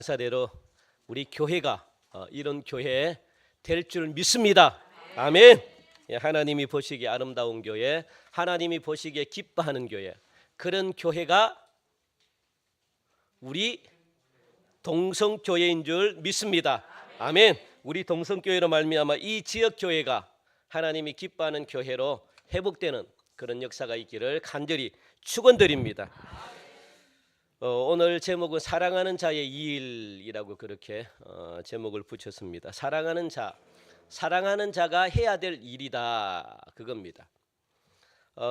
사대로 우리 교회가 이런 교회 될 줄 믿습니다. 아멘. 예, 하나님이 보시기에 아름다운 교회, 하나님이 보시기에 기뻐하는 교회, 그런 교회가 우리 동성교회인 줄 믿습니다. 아멘. 우리 동성교회로 말미암아 이 지역 교회가 하나님이 기뻐하는 교회로 회복되는 그런 역사가 있기를 간절히 축원드립니다. 오늘 제목은 사랑하는 자의 일이라고 그렇게 제목을 붙였습니다. 사랑하는 자, 사랑하는 자가 해야 될 일이다, 그겁니다.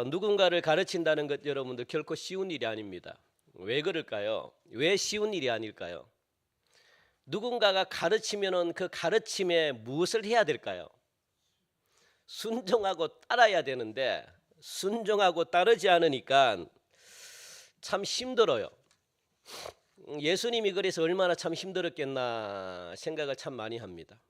누군가를 가르친다는 것 여러분들 결코 쉬운 일이 아닙니다. 왜 그럴까요? 왜 쉬운 일이 아닐까요? 누군가가 가르치면은 그 가르침에 무엇을 해야 될까요? 순종하고 따라야 되는데 순종하고 따르지 않으니까 참 힘들어요. 예수님이 그래서 얼마나 참 힘들었겠나 생각을 참 많이 합니다.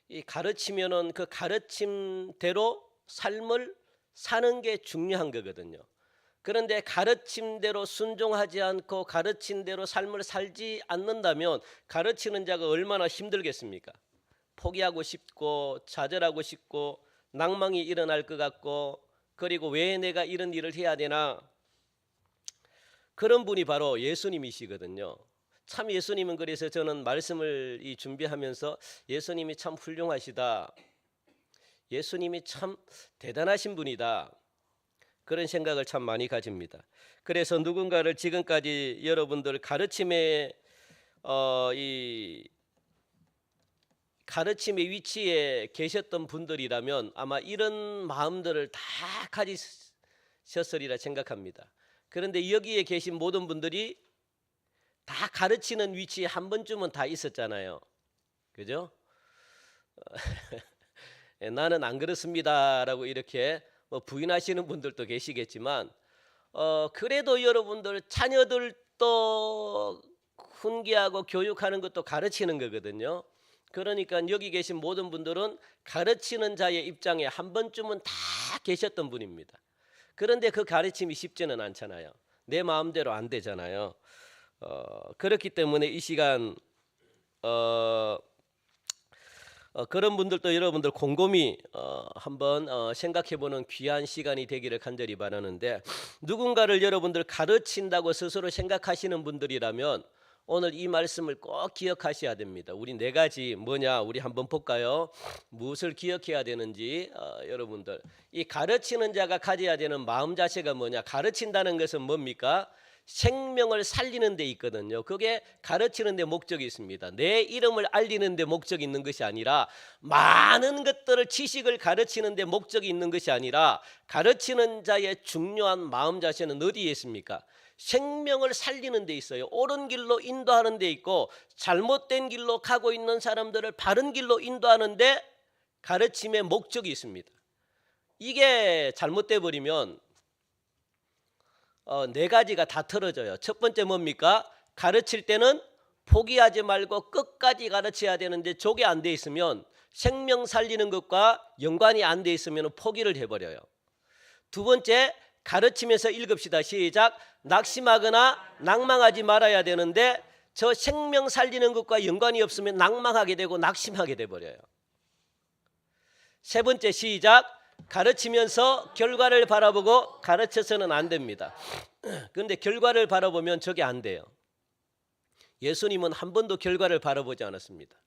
이 가르치면은 그 가르침대로 삶을 사는 게 중요한 거거든요. 그런데 가르침대로 순종하지 않고 가르침대로 삶을 살지 않는다면 가르치는 자가 얼마나 힘들겠습니까? 포기하고 싶고 좌절하고 싶고 낭망이 일어날 것 같고, 그리고 왜 내가 이런 일을 해야 되나, 그런 분이 바로 예수님이시거든요. 참 예수님은, 그래서 저는 말씀을 준비하면서 예수님이 참 훌륭하시다, 예수님이 참 대단하신 분이다, 그런 생각을 참 많이 가집니다. 그래서 누군가를 지금까지 여러분들 가르침의 가르침의 위치에 계셨던 분들이라면 아마 이런 마음들을 다 가지셨으리라 생각합니다. 그런데 여기에 계신 모든 분들이 다 가르치는 위치에 한 번쯤은 다 있었잖아요. 그죠? 나는 안 그렇습니다라고 이렇게 부인하시는 분들도 계시겠지만, 그래도 여러분들 자녀들도 훈계하고 교육하는 것도 가르치는 거거든요. 그러니까 여기 계신 모든 분들은 가르치는 자의 입장에 한 번쯤은 다 계셨던 분입니다. 그런데 그 가르침이 쉽지는 않잖아요. 내 마음대로 안 되잖아요. 그렇기 때문에 이 시간 그런 분들도 여러분들 곰곰이 한번 생각해보는 귀한 시간이 되기를 간절히 바라는데, 누군가를 여러분들 가르친다고 스스로 생각하시는 분들이라면 오늘 이 말씀을 꼭 기억하셔야 됩니다. 우리 네 가지 뭐냐, 우리 한번 볼까요? 무엇을 기억해야 되는지. 여러분들 이 가르치는 자가 가져야 되는 마음 자세가 뭐냐, 가르친다는 것은 뭡니까? 생명을 살리는 데 있거든요. 그게 가르치는 데 목적이 있습니다. 내 이름을 알리는 데 목적이 있는 것이 아니라, 많은 것들을 지식을 가르치는 데 목적이 있는 것이 아니라, 가르치는 자의 중요한 마음 자세는 어디에 있습니까? 생명을 살리는 데 있어요. 옳은 길로 인도하는 데 있고, 잘못된 길로 가고 있는 사람들을 바른 길로 인도하는 데 가르침의 목적이 있습니다. 이게 잘못돼 버리면 네 가지가 다 틀어져요. 첫 번째 뭡니까? 가르칠 때는 포기하지 말고 끝까지 가르쳐야 되는데, 저게 안 돼 있으면, 생명 살리는 것과 연관이 안 돼 있으면 포기를 해버려요. 두 번째, 가르치면서 읽읍시다. 시작. 낙심하거나 낭망하지 말아야 되는데, 저 생명 살리는 것과 연관이 없으면 낭망하게 되고 낙심하게 돼버려요. 세 번째, 시작. 가르치면서 결과를 바라보고 가르쳐서는 안 됩니다. 그런데 결과를 바라보면 저게 안 돼요. 예수님은 한 번도 결과를 바라보지 않았습니다.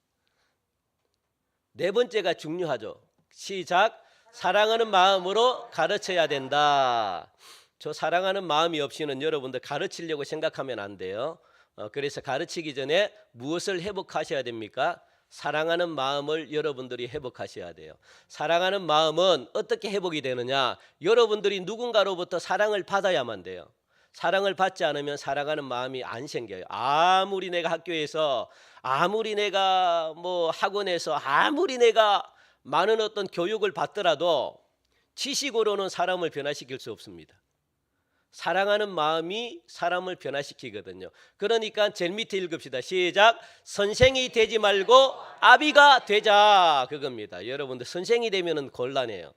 네 번째가 중요하죠. 시작. 사랑하는 마음으로 가르쳐야 된다. 저 사랑하는 마음이 없이는 여러분들 가르치려고 생각하면 안 돼요. 그래서 가르치기 전에 무엇을 회복하셔야 됩니까? 사랑하는 마음을 여러분들이 회복하셔야 돼요. 사랑하는 마음은 어떻게 회복이 되느냐? 여러분들이 누군가로부터 사랑을 받아야만 돼요. 사랑을 받지 않으면 사랑하는 마음이 안 생겨요. 아무리 내가 학교에서, 아무리 내가 학원에서, 아무리 내가 많은 어떤 교육을 받더라도 지식으로는 사람을 변화시킬 수 없습니다. 사랑하는 마음이 사람을 변화시키거든요. 그러니까 제일 밑에 읽읍시다. 시작. 선생이 되지 말고 아비가 되자, 그겁니다. 여러분들 선생이 되면 곤란해요.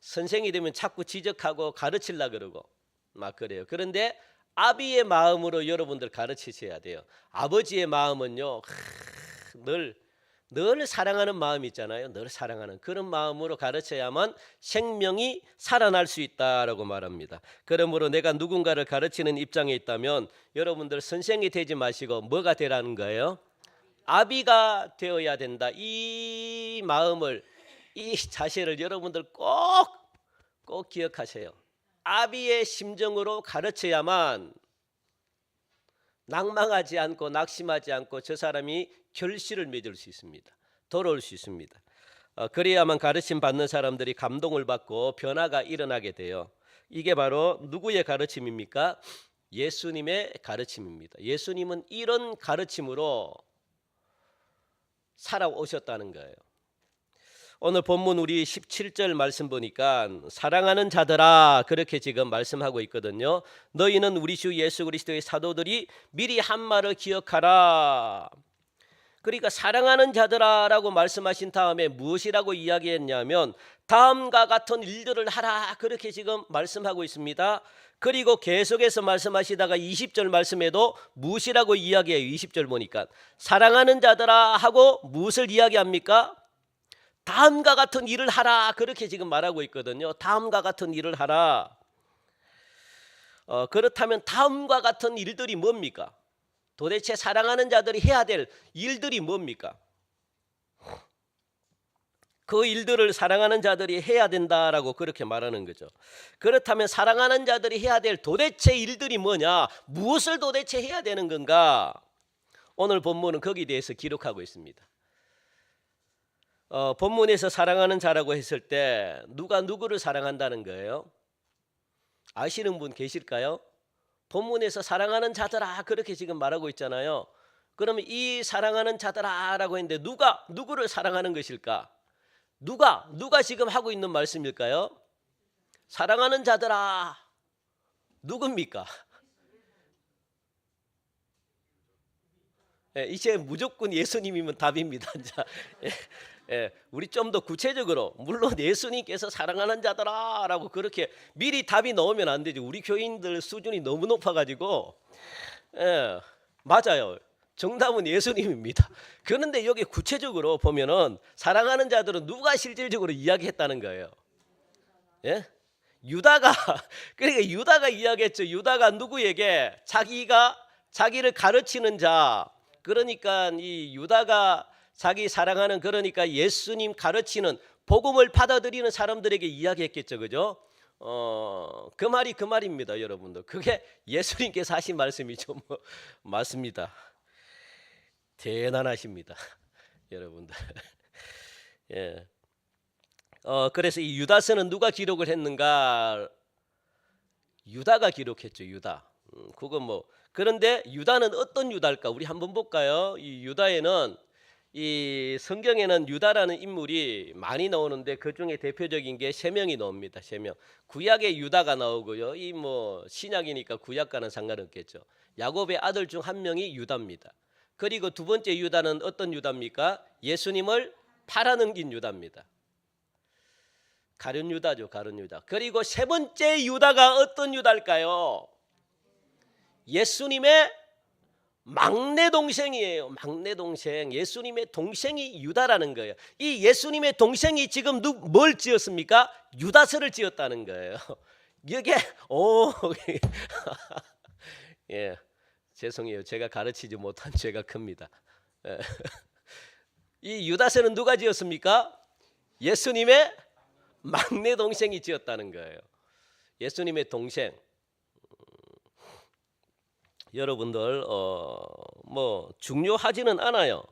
선생이 되면 자꾸 지적하고 가르치려고 그러고 막 그래요. 그런데 아비의 마음으로 여러분들 가르치셔야 돼요. 아버지의 마음은요, 늘 사랑하는 마음 있잖아요. 늘 사랑하는 그런 마음으로 가르쳐야만 생명이 살아날 수 있다라고 말합니다. 그러므로 내가 누군가를 가르치는 입장에 있다면 여러분들 선생이 되지 마시고 뭐가 되라는 거예요? 아비가 되어야 된다. 이 마음을, 이 자세를 여러분들 꼭 기억하세요. 아비의 심정으로 가르쳐야만 낭망하지 않고 낙심하지 않고 저 사람이 결실을 맺을 수 있습니다. 돌아올 수 있습니다. 그래야만 가르침 받는 사람들이 감동을 받고 변화가 일어나게 돼요. 이게 바로 누구의 가르침입니까? 예수님의 가르침입니다. 예수님은 이런 가르침으로 살아오셨다는 거예요. 오늘 본문 우리 17절 말씀 보니까 사랑하는 자들아 그렇게 지금 말씀하고 있거든요. 너희는 우리 주 예수 그리스도의 사도들이 미리 한 말을 기억하라. 그러니까 사랑하는 자들아라고 말씀하신 다음에 무엇이라고 이야기했냐면 다음과 같은 일들을 하라 그렇게 지금 말씀하고 있습니다. 그리고 계속해서 말씀하시다가 20절 말씀에도 무엇이라고 이야기해요. 20절 보니까 사랑하는 자들아 하고 무엇을 이야기합니까? 다음과 같은 일을 하라 그렇게 지금 말하고 있거든요. 다음과 같은 일을 하라. 그렇다면 다음과 같은 일들이 뭡니까? 도대체 사랑하는 자들이 해야 될 일들이 뭡니까? 그 일들을 사랑하는 자들이 해야 된다라고 그렇게 말하는 거죠. 그렇다면 사랑하는 자들이 해야 될 도대체 일들이 뭐냐? 무엇을 도대체 해야 되는 건가? 오늘 본문은 거기에 대해서 기록하고 있습니다. 본문에서 사랑하는 자라고 했을 때 누가 누구를 사랑한다는 거예요? 아시는 분 계실까요? 본문에서 사랑하는 자들아 그렇게 지금 말하고 있잖아요. 그러면 이 사랑하는 자들아라고 했는데 누가 누구를 사랑하는 것일까? 누가 지금 하고 있는 말씀일까요? 사랑하는 자들아 누굽니까? 이제 무조건 예수님이면 답입니다. 우리 좀 더 구체적으로 물론 예수님께서 사랑하는 자들아라고 그렇게 미리 답이 나오면 안 되죠. 우리 교인들 수준이 너무 높아가지고 맞아요. 정답은 예수님입니다. 그런데 여기 구체적으로 보면은 사랑하는 자들은 누가 실질적으로 이야기했다는 거예요. 예? 유다가 그러니까 유다가 이야기했죠. 유다가 누구에게 자기를 가르치는 자 그러니까 이 유다가 자기 사랑하는 그러니까 예수님 가르치는 복음을 받아들이는 사람들에게 이야기했겠죠. 그죠? 그 말이 그 말입니다. 여러분들. 그게 예수님께서 하신 말씀이죠. 맞습니다. 대단하십니다. 여러분들. 예. 그래서 이 유다서는 누가 기록을 했는가? 유다가 기록했죠. 유다. 그건 그런데 유다는 어떤 유다일까? 우리 한번 볼까요? 이 유다에는 이 성경에는 유다라는 인물이 많이 나오는데 그 중에 대표적인 게 3명이 나옵니다. 3명. 구약에 유다가 나오고요. 이 신약이니까 구약과는 상관없겠죠. 야곱의 아들 중 한 명이 유다입니다. 그리고 두 번째 유다는 어떤 유다입니까? 예수님을 팔아넘긴 유다입니다. 가룟 유다죠. 가룟 유다. 그리고 세 번째 유다가 어떤 유다일까요? 예수님의 막내 동생이에요. 막내 동생. 예수님의 동생이 유다라는 거예요. 이 예수님의 동생이 지금 뭘 지었습니까? 유다서를 지었다는 거예요. 이게 예. 죄송해요. 제가 가르치지 못한 죄가 큽니다. 이 유다서는 누가 지었습니까? 예수님의 막내 동생이 지었다는 거예요. 예수님의 동생. 여러분들 중요하지는 않아요.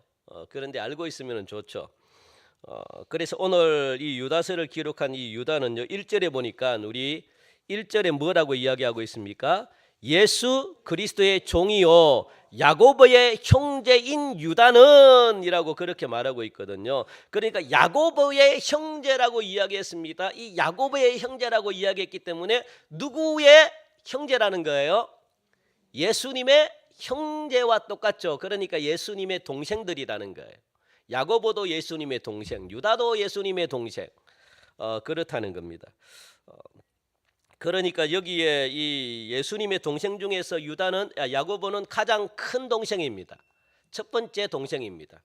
그런데 알고 있으면 좋죠. 그래서 오늘 이 유다서를 기록한 이 유다는요. 1절에 보니까 우리 1절에 뭐라고 이야기하고 있습니까? 예수 그리스도의 종이요 야고보의 형제인 유다는 이라고 그렇게 말하고 있거든요. 그러니까 야고보의 형제라고 이야기했습니다. 이 야고보의 형제라고 이야기했기 때문에 누구의 형제라는 거예요? 예수님의 형제와 똑같죠. 그러니까 예수님의 동생들이라는 거예요. 야고보도 예수님의 동생, 유다도 예수님의 동생. 그렇다는 겁니다. 그러니까 여기에 이 예수님의 동생 중에서 야고보는 가장 큰 동생입니다. 첫 번째 동생입니다.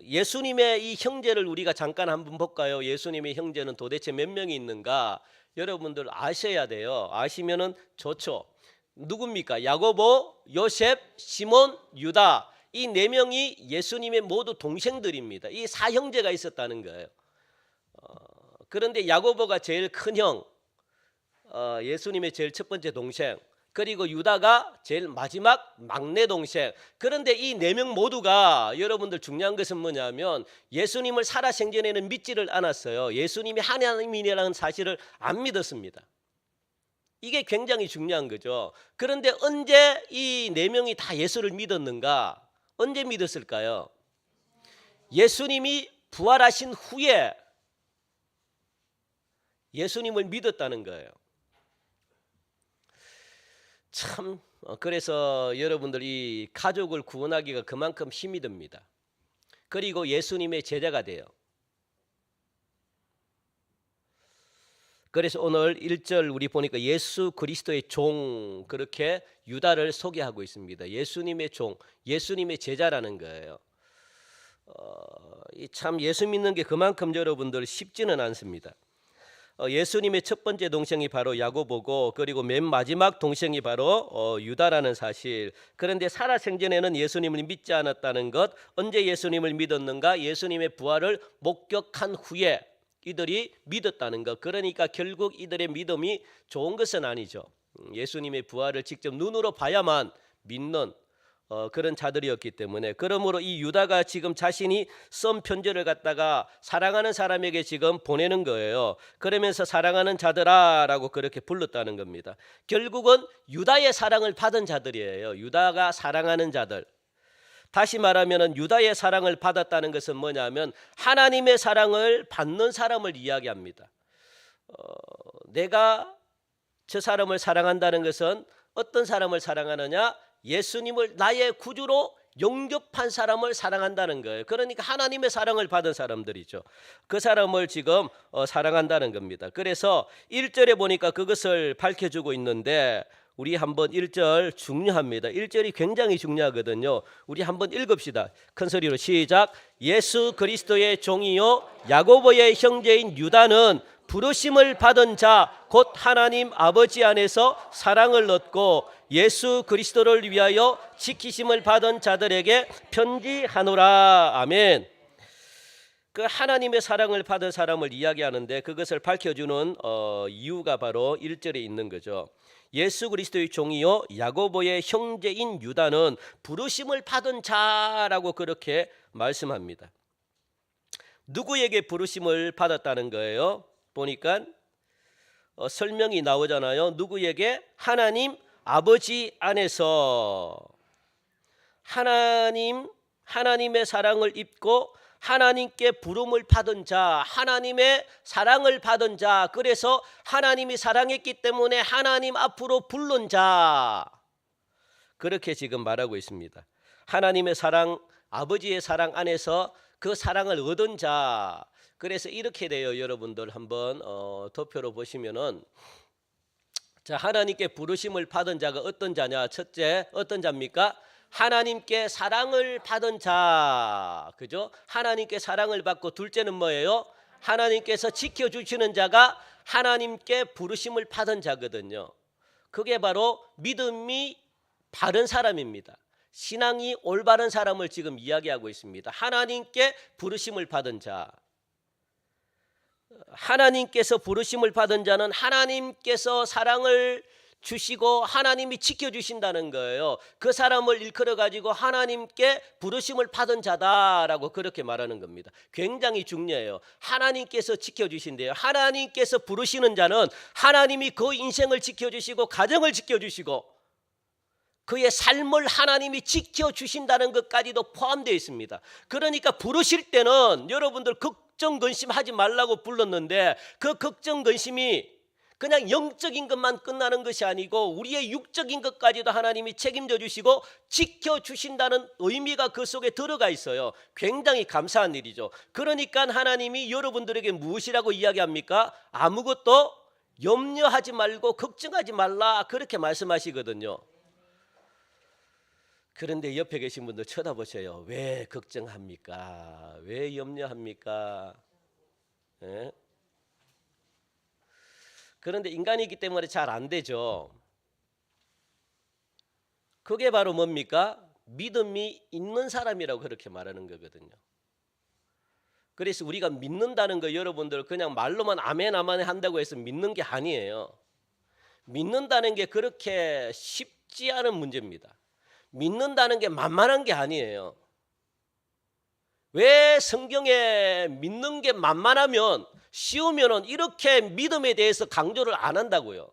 예수님의 이 형제를 우리가 잠깐 한번 볼까요? 예수님의 형제는 도대체 몇 명이 있는가? 여러분들 아셔야 돼요. 아시면은 좋죠. 누굽니까? 야고보, 요셉, 시몬, 유다. 이 네 명이 예수님의 모두 동생들입니다. 이 사형제가 있었다는 거예요. 그런데 야고보가 제일 큰 형, 예수님의 제일 첫 번째 동생, 그리고 유다가 제일 마지막 막내 동생. 그런데 이 네 명 모두가 여러분들 중요한 것은 뭐냐면 예수님을 살아생전에는 믿지를 않았어요. 예수님이 하나님이라는 사실을 안 믿었습니다. 이게 굉장히 중요한 거죠. 그런데 언제 이 네 명이 다 예수를 믿었는가? 언제 믿었을까요? 예수님이 부활하신 후에 예수님을 믿었다는 거예요. 참, 그래서 여러분들 이 가족을 구원하기가 그만큼 힘이 듭니다. 그리고 예수님의 제자가 돼요. 그래서 오늘 1절 우리 보니까 예수 그리스도의 종, 그렇게 유다를 소개하고 있습니다. 예수님의 종, 예수님의 제자라는 거예요. 참 예수 믿는 게 그만큼 여러분들 쉽지는 않습니다. 예수님의 첫 번째 동생이 바로 야고보고, 그리고 맨 마지막 동생이 바로 유다라는 사실. 그런데 살아생전에는 예수님을 믿지 않았다는 것. 언제 예수님을 믿었는가? 예수님의 부활을 목격한 후에 이들이 믿었다는 것. 그러니까 결국 이들의 믿음이 좋은 것은 아니죠. 예수님의 부활을 직접 눈으로 봐야만 믿는 그런 자들이었기 때문에, 그러므로 이 유다가 지금 자신이 쓴 편지를 갖다가 사랑하는 사람에게 지금 보내는 거예요. 그러면서 사랑하는 자들아 라고 그렇게 불렀다는 겁니다. 결국은 유다의 사랑을 받은 자들이에요. 유다가 사랑하는 자들. 다시 말하면 유다의 사랑을 받았다는 것은 뭐냐면 하나님의 사랑을 받는 사람을 이야기합니다. 내가 저 사람을 사랑한다는 것은 어떤 사람을 사랑하느냐? 예수님을 나의 구주로 영접한 사람을 사랑한다는 거예요. 그러니까 하나님의 사랑을 받은 사람들이죠. 그 사람을 지금 사랑한다는 겁니다. 그래서 1절에 보니까 그것을 밝혀주고 있는데, 우리 한번 1절 중요합니다. 1절이 굉장히 중요하거든요. 우리 한번 읽읍시다. 큰 소리로 시작. 예수 그리스도의 종이요 야고보의 형제인 유다는 부르심을 받은 자 곧 하나님 아버지 안에서 사랑을 얻고 예수 그리스도를 위하여 지키심을 받은 자들에게 편지하노라. 아멘. 그 하나님의 사랑을 받은 사람을 이야기하는데 그것을 밝혀주는 이유가 바로 1절에 있는 거죠. 예수 그리스도의 종이요 야고보의 형제인 유다는 부르심을 받은 자라고 그렇게 말씀합니다. 누구에게 부르심을 받았다는 거예요? 보니까 설명이 나오잖아요. 누구에게? 하나님 아버지 안에서. 하나님의 사랑을 입고 하나님께 부름을 받은 자, 하나님의 사랑을 받은 자, 그래서 하나님이 사랑했기 때문에 하나님 앞으로 부른 자, 그렇게 지금 말하고 있습니다. 하나님의 사랑, 아버지의 사랑 안에서 그 사랑을 얻은 자. 그래서 이렇게 돼요. 여러분들 한번 도표로 보시면은, 자, 하나님께 부르심을 받은 자가 어떤 자냐? 첫째, 어떤 자입니까? 하나님께 사랑을 받은 자. 그죠? 하나님께 사랑을 받고, 둘째는 뭐예요? 하나님께서 지켜주시는 자가 하나님께 부르심을 받은 자거든요. 그게 바로 믿음이 바른 사람입니다. 신앙이 올바른 사람을 지금 이야기하고 있습니다. 하나님께 부르심을 받은 자. 하나님께서 부르심을 받은 자는 하나님께서 사랑을 주시고 하나님이 지켜주신다는 거예요. 그 사람을 일컬어 가지고 하나님께 부르심을 받은 자다라고 그렇게 말하는 겁니다. 굉장히 중요해요. 하나님께서 지켜주신대요. 하나님께서 부르시는 자는 하나님이 그 인생을 지켜주시고 가정을 지켜주시고 그의 삶을 하나님이 지켜주신다는 것까지도 포함되어 있습니다. 그러니까 부르실 때는 여러분들 걱정 근심하지 말라고 불렀는데, 그 걱정 근심이 그냥 영적인 것만 끝나는 것이 아니고 우리의 육적인 것까지도 하나님이 책임져 주시고 지켜주신다는 의미가 그 속에 들어가 있어요. 굉장히 감사한 일이죠. 그러니까 하나님이 여러분들에게 무엇이라고 이야기합니까? 아무것도 염려하지 말고 걱정하지 말라 그렇게 말씀하시거든요. 그런데 옆에 계신 분들 쳐다보세요. 왜 걱정합니까? 왜 염려합니까? 예? 그런데 인간이기 때문에 잘 안 되죠. 그게 바로 뭡니까? 믿음이 있는 사람이라고 그렇게 말하는 거거든요. 그래서 우리가 믿는다는 거 여러분들 그냥 말로만 아멘 아멘 한다고 해서 믿는 게 아니에요. 믿는다는 게 그렇게 쉽지 않은 문제입니다. 믿는다는 게 만만한 게 아니에요. 왜 성경에 믿는 게 만만하면 쉬우면은 이렇게 믿음에 대해서 강조를 안 한다고요.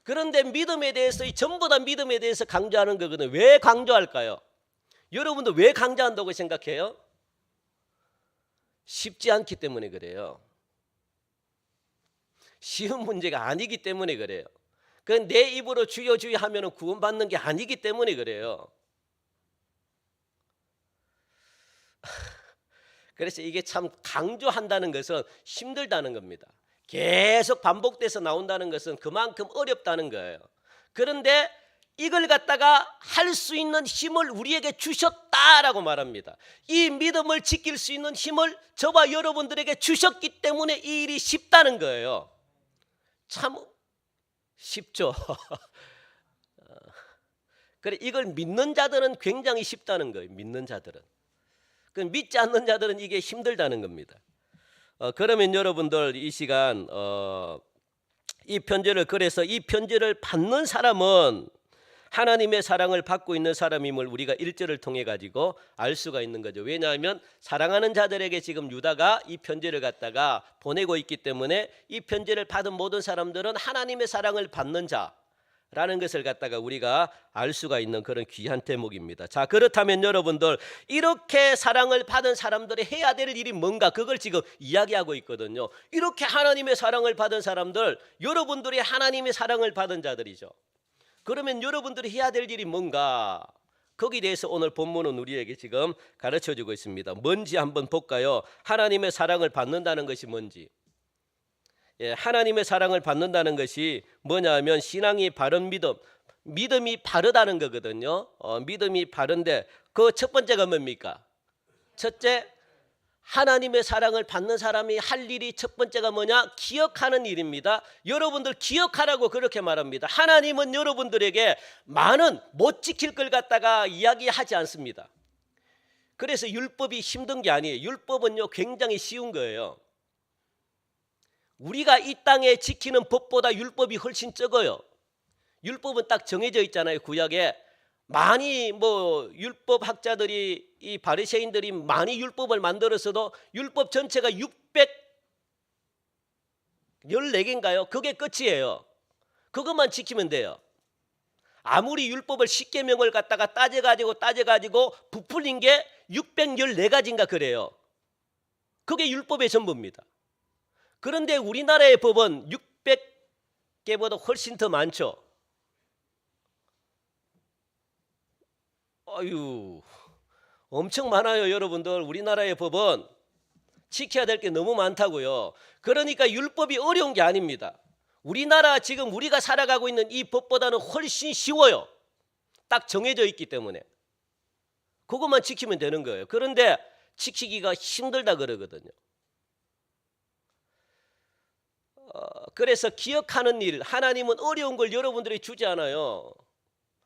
그런데 믿음에 대해서 전부 다 믿음에 대해서 강조하는 거거든요. 왜 강조할까요? 여러분도 왜 강조한다고 생각해요? 쉽지 않기 때문에 그래요. 쉬운 문제가 아니기 때문에 그래요. 그 내 입으로 주여 주여 하면은 구원받는 게 아니기 때문에 그래요. 그래서 이게 참 강조한다는 것은 힘들다는 겁니다. 계속 반복돼서 나온다는 것은 그만큼 어렵다는 거예요. 그런데 이걸 갖다가 할 수 있는 힘을 우리에게 주셨다라고 말합니다. 이 믿음을 지킬 수 있는 힘을 저와 여러분들에게 주셨기 때문에 이 일이 쉽다는 거예요. 참 쉽죠. 그래 이걸 믿는 자들은 굉장히 쉽다는 거예요. 믿는 자들은. 믿지 않는 자들은 이게 힘들다는 겁니다. 그러면 여러분들 이 시간 이 편지를 그래서 이 편지를 받는 사람은 하나님의 사랑을 받고 있는 사람임을 우리가 1절을 통해 가지고 알 수가 있는 거죠. 왜냐하면 사랑하는 자들에게 지금 유다가 이 편지를 갖다가 보내고 있기 때문에 이 편지를 받은 모든 사람들은 하나님의 사랑을 받는 자라는 것을 갖다가 우리가 알 수가 있는 그런 귀한 대목입니다. 자, 그렇다면 여러분들 이렇게 사랑을 받은 사람들이 해야 될 일이 뭔가 그걸 지금 이야기하고 있거든요. 이렇게 하나님의 사랑을 받은 사람들, 여러분들이 하나님의 사랑을 받은 자들이죠. 그러면 여러분들이 해야 될 일이 뭔가? 거기에 대해서 오늘 본문은 우리에게 지금 가르쳐주고 있습니다. 뭔지 한번 볼까요? 하나님의 사랑을 받는다는 것이 뭔지. 예, 하나님의 사랑을 받는다는 것이 뭐냐 하면 신앙이 바른 믿음이 바르다는 거거든요. 믿음이 바른데 그 첫 번째가 뭡니까? 첫째, 하나님의 사랑을 받는 사람이 할 일이 첫 번째가 뭐냐? 기억하는 일입니다. 여러분들 기억하라고 그렇게 말합니다. 하나님은 여러분들에게 많은 못 지킬 걸 갖다가 이야기하지 않습니다. 그래서 율법이 힘든 게 아니에요. 율법은요 굉장히 쉬운 거예요. 우리가 이 땅에 지키는 법보다 율법이 훨씬 적어요. 율법은 딱 정해져 있잖아요. 구약에 많이 율법 학자들이 이 바리새인들이 많이 율법을 만들었어도 율법 전체가 614개인가요? 그게 끝이에요. 그것만 지키면 돼요. 아무리 율법을 10계명을 갖다가 따져가지고 부풀린 게 614가지인가 그래요. 그게 율법의 전부입니다. 그런데 우리나라의 법은 600개보다 훨씬 더 많죠. 아유, 엄청 많아요, 여러분들. 우리나라의 법은 지켜야 될 게 너무 많다고요. 그러니까 율법이 어려운 게 아닙니다. 우리나라 지금 우리가 살아가고 있는 이 법보다는 훨씬 쉬워요. 딱 정해져 있기 때문에. 그것만 지키면 되는 거예요. 그런데 지키기가 힘들다 그러거든요. 그래서 기억하는 일, 하나님은 어려운 걸 여러분들이 주지 않아요.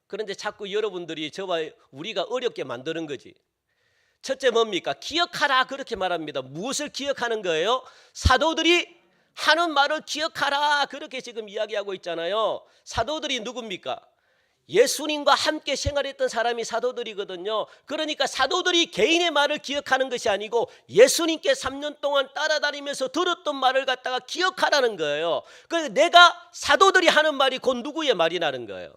그런데 자꾸 여러분들이 저와 우리가 어렵게 만드는 거지. 첫째 뭡니까? 기억하라 그렇게 말합니다. 무엇을 기억하는 거예요? 사도들이 하는 말을 기억하라 그렇게 지금 이야기하고 있잖아요. 사도들이 누굽니까? 예수님과 함께 생활했던 사람이 사도들이거든요. 그러니까 사도들이 개인의 말을 기억하는 것이 아니고 예수님께 3년 동안 따라다니면서 들었던 말을 갖다가 기억하라는 거예요. 그래서 내가 사도들이 하는 말이 곧 누구의 말이라는 거예요?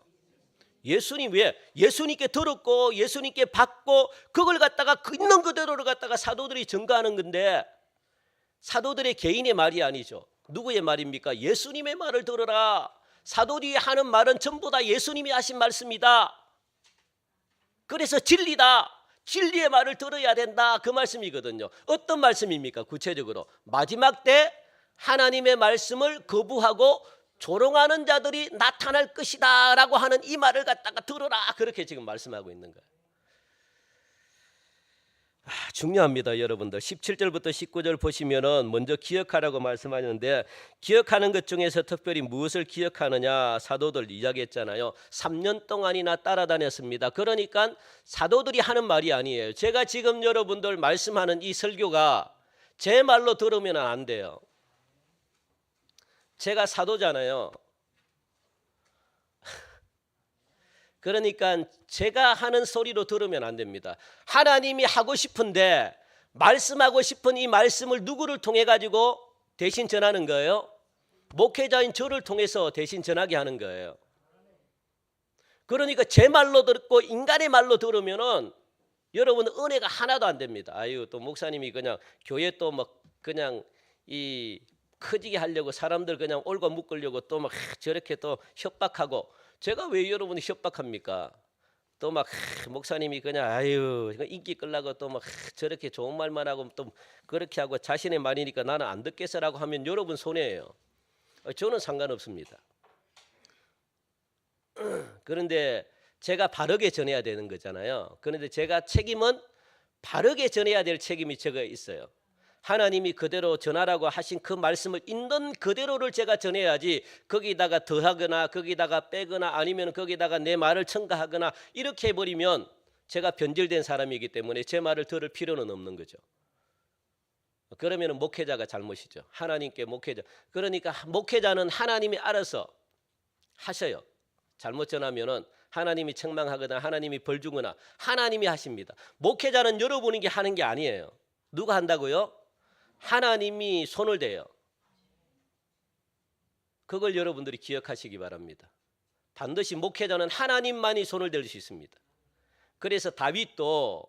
예수님. 왜? 예수님께 들었고 예수님께 받고 그걸 갖다가 있는 그대로를 갖다가 사도들이 증거하는 건데 사도들의 개인의 말이 아니죠. 누구의 말입니까? 예수님의 말을 들어라. 사도들이 하는 말은 전부 다 예수님이 하신 말씀이다. 그래서 진리다. 진리의 말을 들어야 된다. 그 말씀이거든요. 어떤 말씀입니까? 구체적으로 마지막 때 하나님의 말씀을 거부하고 조롱하는 자들이 나타날 것이다 라고 하는 이 말을 갖다가 들어라, 그렇게 지금 말씀하고 있는 거예요. 중요합니다, 여러분들. 17절부터 19절 보시면은 먼저 기억하라고 말씀하셨는데, 기억하는 것 중에서 특별히 무엇을 기억하느냐, 사도들 이야기했잖아요. 3년 동안이나 따라다녔습니다. 그러니까 사도들이 하는 말이 아니에요. 제가 지금 여러분들 말씀하는 이 설교가 제 말로 들으면 안 돼요. 제가 사도잖아요. 그러니까 제가 하는 소리로 들으면 안 됩니다. 하나님이 하고 싶은데 말씀하고 싶은 이 말씀을 누구를 통해 가지고 대신 전하는 거예요? 목회자인 저를 통해서 대신 전하게 하는 거예요. 그러니까 제 말로 듣고 인간의 말로 들으면은 여러분 은혜가 하나도 안 됩니다. 아유, 또 목사님이 그냥 교회 또 막 그냥 이 커지게 하려고 사람들 그냥 올고 묶으려고 또 막 저렇게 또 협박하고, 제가 왜 여러분이 협박합니까? 또 막 목사님이 그냥 아유 인기 끌라고 또 막 저렇게 좋은 말만 하고 또 그렇게 하고 자신의 말이니까 나는 안 듣겠어라고 하면 여러분 손해예요. 저는 상관없습니다. 그런데 제가 바르게 전해야 되는 거잖아요. 그런데 제가 책임은 바르게 전해야 될 책임이 제가 있어요. 하나님이 그대로 전하라고 하신 그 말씀을 있는 그대로를 제가 전해야지, 거기다가 더하거나 거기다가 빼거나 아니면 거기다가 내 말을 첨가하거나 이렇게 해버리면 제가 변질된 사람이기 때문에 제 말을 들을 필요는 없는 거죠. 그러면 목회자가 잘못이죠. 하나님께 목회자. 그러니까 목회자는 하나님이 알아서 하셔요. 잘못 전하면은 하나님이 책망하거나 하나님이 벌 주거나 하나님이 하십니다. 목회자는 여러분이 하는 게 아니에요. 누가 한다고요? 하나님이 손을 대요. 그걸 여러분들이 기억하시기 바랍니다. 반드시 목회자는 하나님만이 손을 댈 수 있습니다. 그래서 다윗도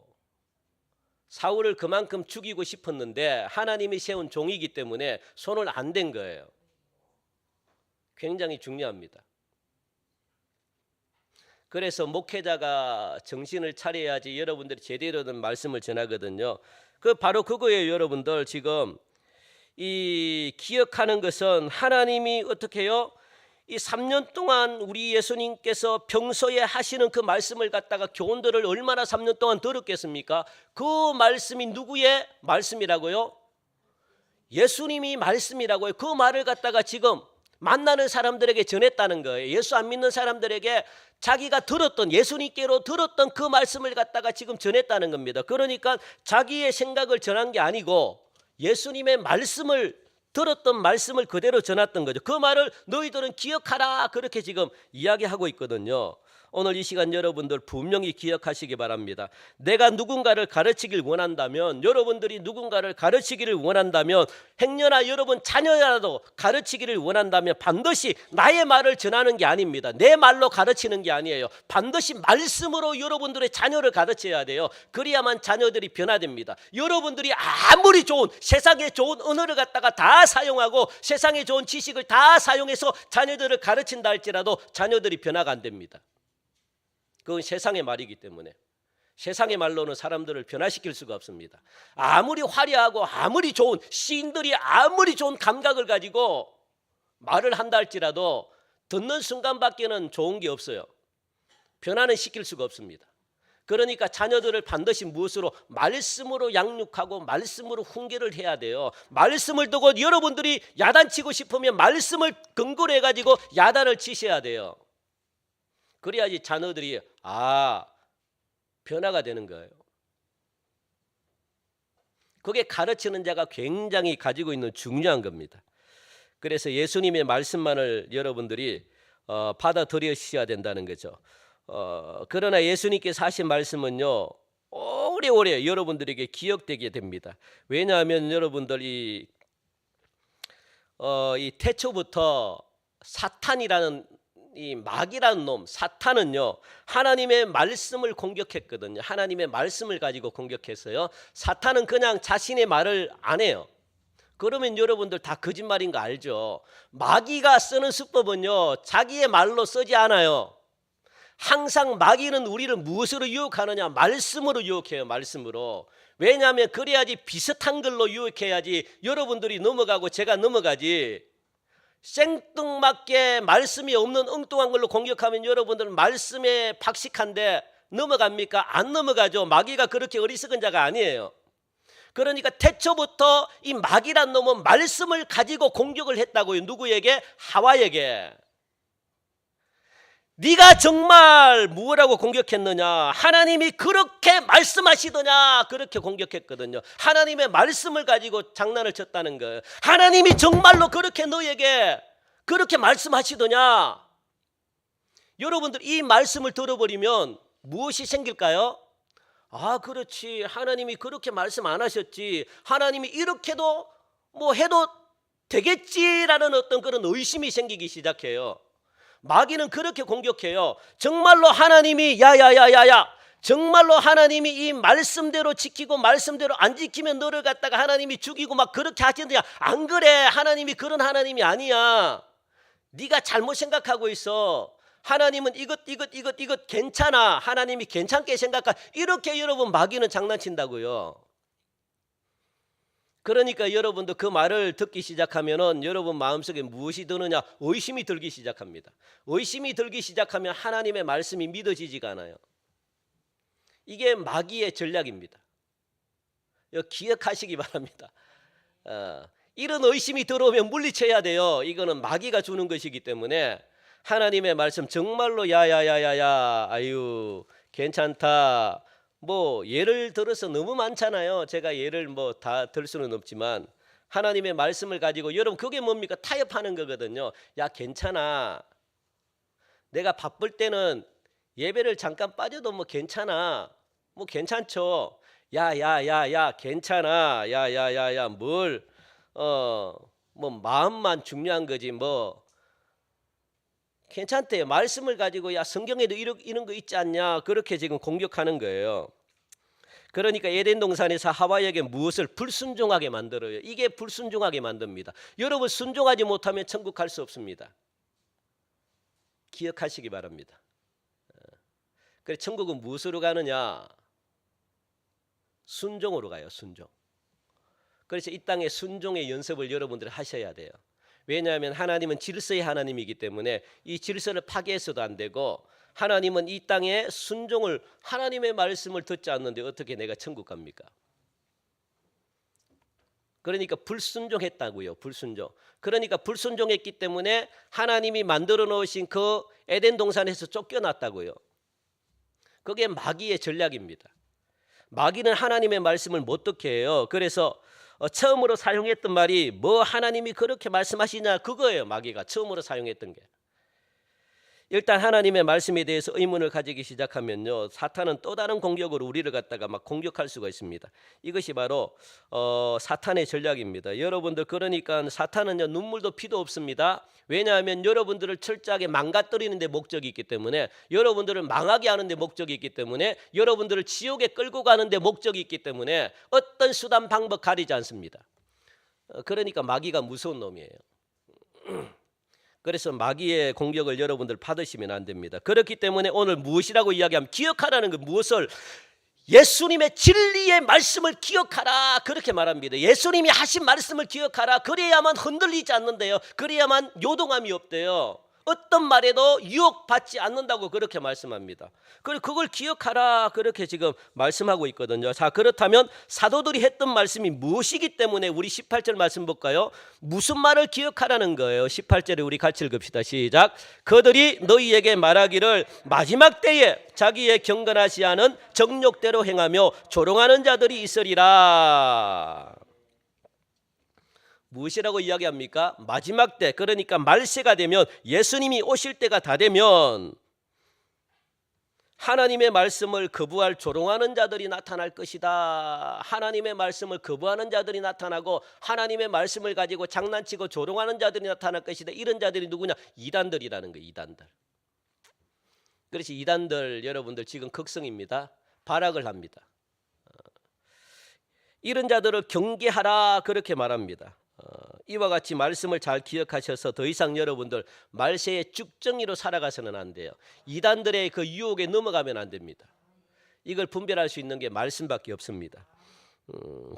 사울을 그만큼 죽이고 싶었는데 하나님이 세운 종이기 때문에 손을 안 댄 거예요. 굉장히 중요합니다. 그래서 목회자가 정신을 차려야지 여러분들이 제대로 된 말씀을 전하거든요. 바로 그거예요, 여러분들. 지금 이 기억하는 것은 하나님이 어떻게 해요? 이 3년 동안 우리 예수님께서 평소에 하시는 그 말씀을 갖다가 교훈들을 얼마나 3년 동안 들었겠습니까? 그 말씀이 누구의 말씀이라고요? 예수님이 말씀이라고요. 그 말을 갖다가 지금 만나는 사람들에게 전했다는 거예요. 예수 안 믿는 사람들에게 자기가 들었던, 예수님께로 들었던 그 말씀을 갖다가 지금 전했다는 겁니다. 그러니까 자기의 생각을 전한 게 아니고 예수님의 말씀을 들었던 말씀을 그대로 전했던 거죠. 그 말을 너희들은 기억하라, 그렇게 지금 이야기하고 있거든요. 오늘 이 시간 여러분들 분명히 기억하시기 바랍니다. 내가 누군가를 가르치길 원한다면, 여러분들이 누군가를 가르치기를 원한다면, 행여나 여러분 자녀라도 가르치기를 원한다면 반드시 나의 말을 전하는 게 아닙니다. 내 말로 가르치는 게 아니에요. 반드시 말씀으로 여러분들의 자녀를 가르쳐야 돼요. 그래야만 자녀들이 변화됩니다. 여러분들이 아무리 좋은, 세상에 좋은 언어를 갖다가 다 사용하고 세상에 좋은 지식을 다 사용해서 자녀들을 가르친다 할지라도 자녀들이 변화가 안 됩니다. 그건 세상의 말이기 때문에 세상의 말로는 사람들을 변화시킬 수가 없습니다. 아무리 화려하고 아무리 좋은 시인들이 아무리 좋은 감각을 가지고 말을 한다 할지라도 듣는 순간밖에는 좋은 게 없어요. 변화는 시킬 수가 없습니다. 그러니까 자녀들을 반드시 무엇으로? 말씀으로 양육하고 말씀으로 훈계를 해야 돼요. 말씀을 두고 여러분들이 야단치고 싶으면 말씀을 근거로 해가지고 야단을 치셔야 돼요. 그래야지 자녀들이 변화가 되는 거예요. 그게 가르치는 자가 굉장히 가지고 있는 중요한 겁니다. 그래서 예수님의 말씀만을 여러분들이 받아들여셔야 된다는 거죠. 그러나 예수님께서 하신 말씀은요, 오래오래 여러분들에게 기억되게 됩니다. 왜냐하면 여러분들이 이 태초부터 사탄이라는 이 마귀라는 놈, 사탄은요, 하나님의 말씀을 공격했거든요. 하나님의 말씀을 가지고 공격했어요. 사탄은 그냥 자신의 말을 안 해요. 그러면 여러분들 다 거짓말인 거 알죠? 마귀가 쓰는 수법은요, 자기의 말로 쓰지 않아요. 항상 마귀는 우리를 무엇으로 유혹하느냐? 말씀으로 유혹해요. 말씀으로. 왜냐하면 그래야지 비슷한 걸로 유혹해야지 여러분들이 넘어가고 제가 넘어가지. 생뚱맞게 말씀이 없는 엉뚱한 걸로 공격하면 여러분들은 말씀에 박식한데 넘어갑니까? 안 넘어가죠. 마귀가 그렇게 어리석은 자가 아니에요. 그러니까 태초부터 이 마귀란 놈은 말씀을 가지고 공격을 했다고요. 누구에게? 하와에게. 네가 정말 무엇라고 공격했느냐? 하나님이 그렇게 말씀하시더냐? 그렇게 공격했거든요. 하나님의 말씀을 가지고 장난을 쳤다는 거예요. 하나님이 정말로 그렇게 너에게 그렇게 말씀하시더냐? 여러분들 이 말씀을 들어버리면 무엇이 생길까요? 아, 그렇지. 하나님이 그렇게 말씀 안 하셨지. 하나님이 이렇게도 뭐 해도 되겠지라는 어떤 그런 의심이 생기기 시작해요. 마귀는 그렇게 공격해요. 정말로 하나님이 야야야야야, 정말로 하나님이 이 말씀대로 지키고 말씀대로 안 지키면 너를 갖다가 하나님이 죽이고 막 그렇게 하시느냐? 안 그래. 하나님이 그런 하나님이 아니야. 네가 잘못 생각하고 있어. 하나님은 이것 괜찮아. 하나님이 괜찮게 생각하. 이렇게 여러분 마귀는 장난친다고요. 그러니까 여러분도 그 말을 듣기 시작하면은 여러분 마음속에 무엇이 드느냐? 의심이 들기 시작합니다. 의심이 들기 시작하면 하나님의 말씀이 믿어지지가 않아요. 이게 마귀의 전략입니다. 이거 기억하시기 바랍니다. 이런 의심이 들어오면 물리쳐야 돼요. 이거는 마귀가 주는 것이기 때문에 하나님의 말씀 정말로 야야야야야 아유 괜찮다. 뭐 예를 들어서 너무 많잖아요. 제가 예를 뭐 다 들 수는 없지만 하나님의 말씀을 가지고 여러분 그게 뭡니까? 타협하는 거거든요. 야 괜찮아. 내가 바쁠 때는 예배를 잠깐 빠져도 뭐 괜찮아. 뭐 괜찮죠. 야야야야 괜찮아. 야야야야 뭘 뭐 마음만 중요한 거지 뭐 괜찮대요. 말씀을 가지고 야 성경에도 이런 거 있지 않냐 그렇게 지금 공격하는 거예요. 그러니까 에덴 동산에서 하와에게 무엇을 불순종하게 만들어요. 이게 불순종하게 만듭니다. 여러분 순종하지 못하면 천국 갈 수 없습니다. 기억하시기 바랍니다. 그래 천국은 무엇으로 가느냐? 순종으로 가요. 순종. 그래서 이 땅에 순종의 연습을 여러분들이 하셔야 돼요. 왜냐하면 하나님은 질서의 하나님이기 때문에 이 질서를 파괴해서도 안 되고 하나님은 이 땅에 순종을 하나님의 말씀을 듣지 않는데 어떻게 내가 천국 갑니까? 그러니까 불순종했다고요. 불순종. 그러니까 불순종했기 때문에 하나님이 만들어 놓으신 그 에덴 동산에서 쫓겨났다고요. 그게 마귀의 전략입니다. 마귀는 하나님의 말씀을 못 듣게 해요. 그래서 처음으로 사용했던 말이 뭐 하나님이 그렇게 말씀하시냐 그거예요. 마귀가 처음으로 사용했던 게. 일단 하나님의 말씀에 대해서 의문을 가지기 시작하면요. 사탄은 또 다른 공격으로 우리를 갖다가 막 공격할 수가 있습니다. 이것이 바로 사탄의 전략입니다. 여러분들 그러니까 사탄은요 눈물도 피도 없습니다. 왜냐하면 여러분들을 철저하게 망가뜨리는 데 목적이 있기 때문에 여러분들을 망하게 하는 데 목적이 있기 때문에 여러분들을 지옥에 끌고 가는 데 목적이 있기 때문에 어떤 수단 방법 가리지 않습니다. 그러니까 마귀가 무서운 놈이에요. 그래서 마귀의 공격을 여러분들 받으시면 안 됩니다. 그렇기 때문에 오늘 무엇이라고 이야기하면 기억하라는 것 무엇을 예수님의 진리의 말씀을 기억하라 그렇게 말합니다. 예수님이 하신 말씀을 기억하라. 그래야만 흔들리지 않는데요. 그래야만 요동함이 없대요. 어떤 말에도 유혹받지 않는다고 그렇게 말씀합니다. 그리고 그걸 기억하라 그렇게 지금 말씀하고 있거든요. 자 그렇다면 사도들이 했던 말씀이 무엇이기 때문에 우리 18절 말씀 볼까요? 무슨 말을 기억하라는 거예요. 18절에 우리 같이 읽읍시다. 시작. 그들이 너희에게 말하기를 마지막 때에 자기의 경건하지 않은 정욕대로 행하며 조롱하는 자들이 있으리라. 무엇이라고 이야기합니까? 마지막 때 그러니까 말세가 되면 예수님이 오실 때가 다 되면 하나님의 말씀을 거부할 조롱하는 자들이 나타날 것이다. 하나님의 말씀을 거부하는 자들이 나타나고 하나님의 말씀을 가지고 장난치고 조롱하는 자들이 나타날 것이다. 이런 자들이 누구냐? 이단들이라는 거예요. 이단들. 그래서 이단들 여러분들 지금 극성입니다. 발악을 합니다. 이런 자들을 경계하라 그렇게 말합니다. 이와 같이 말씀을 잘 기억하셔서 더 이상 여러분들 말세의 쭉정이로 살아가서는 안 돼요. 이단들의 그 유혹에 넘어가면 안 됩니다. 이걸 분별할 수 있는 게 말씀밖에 없습니다.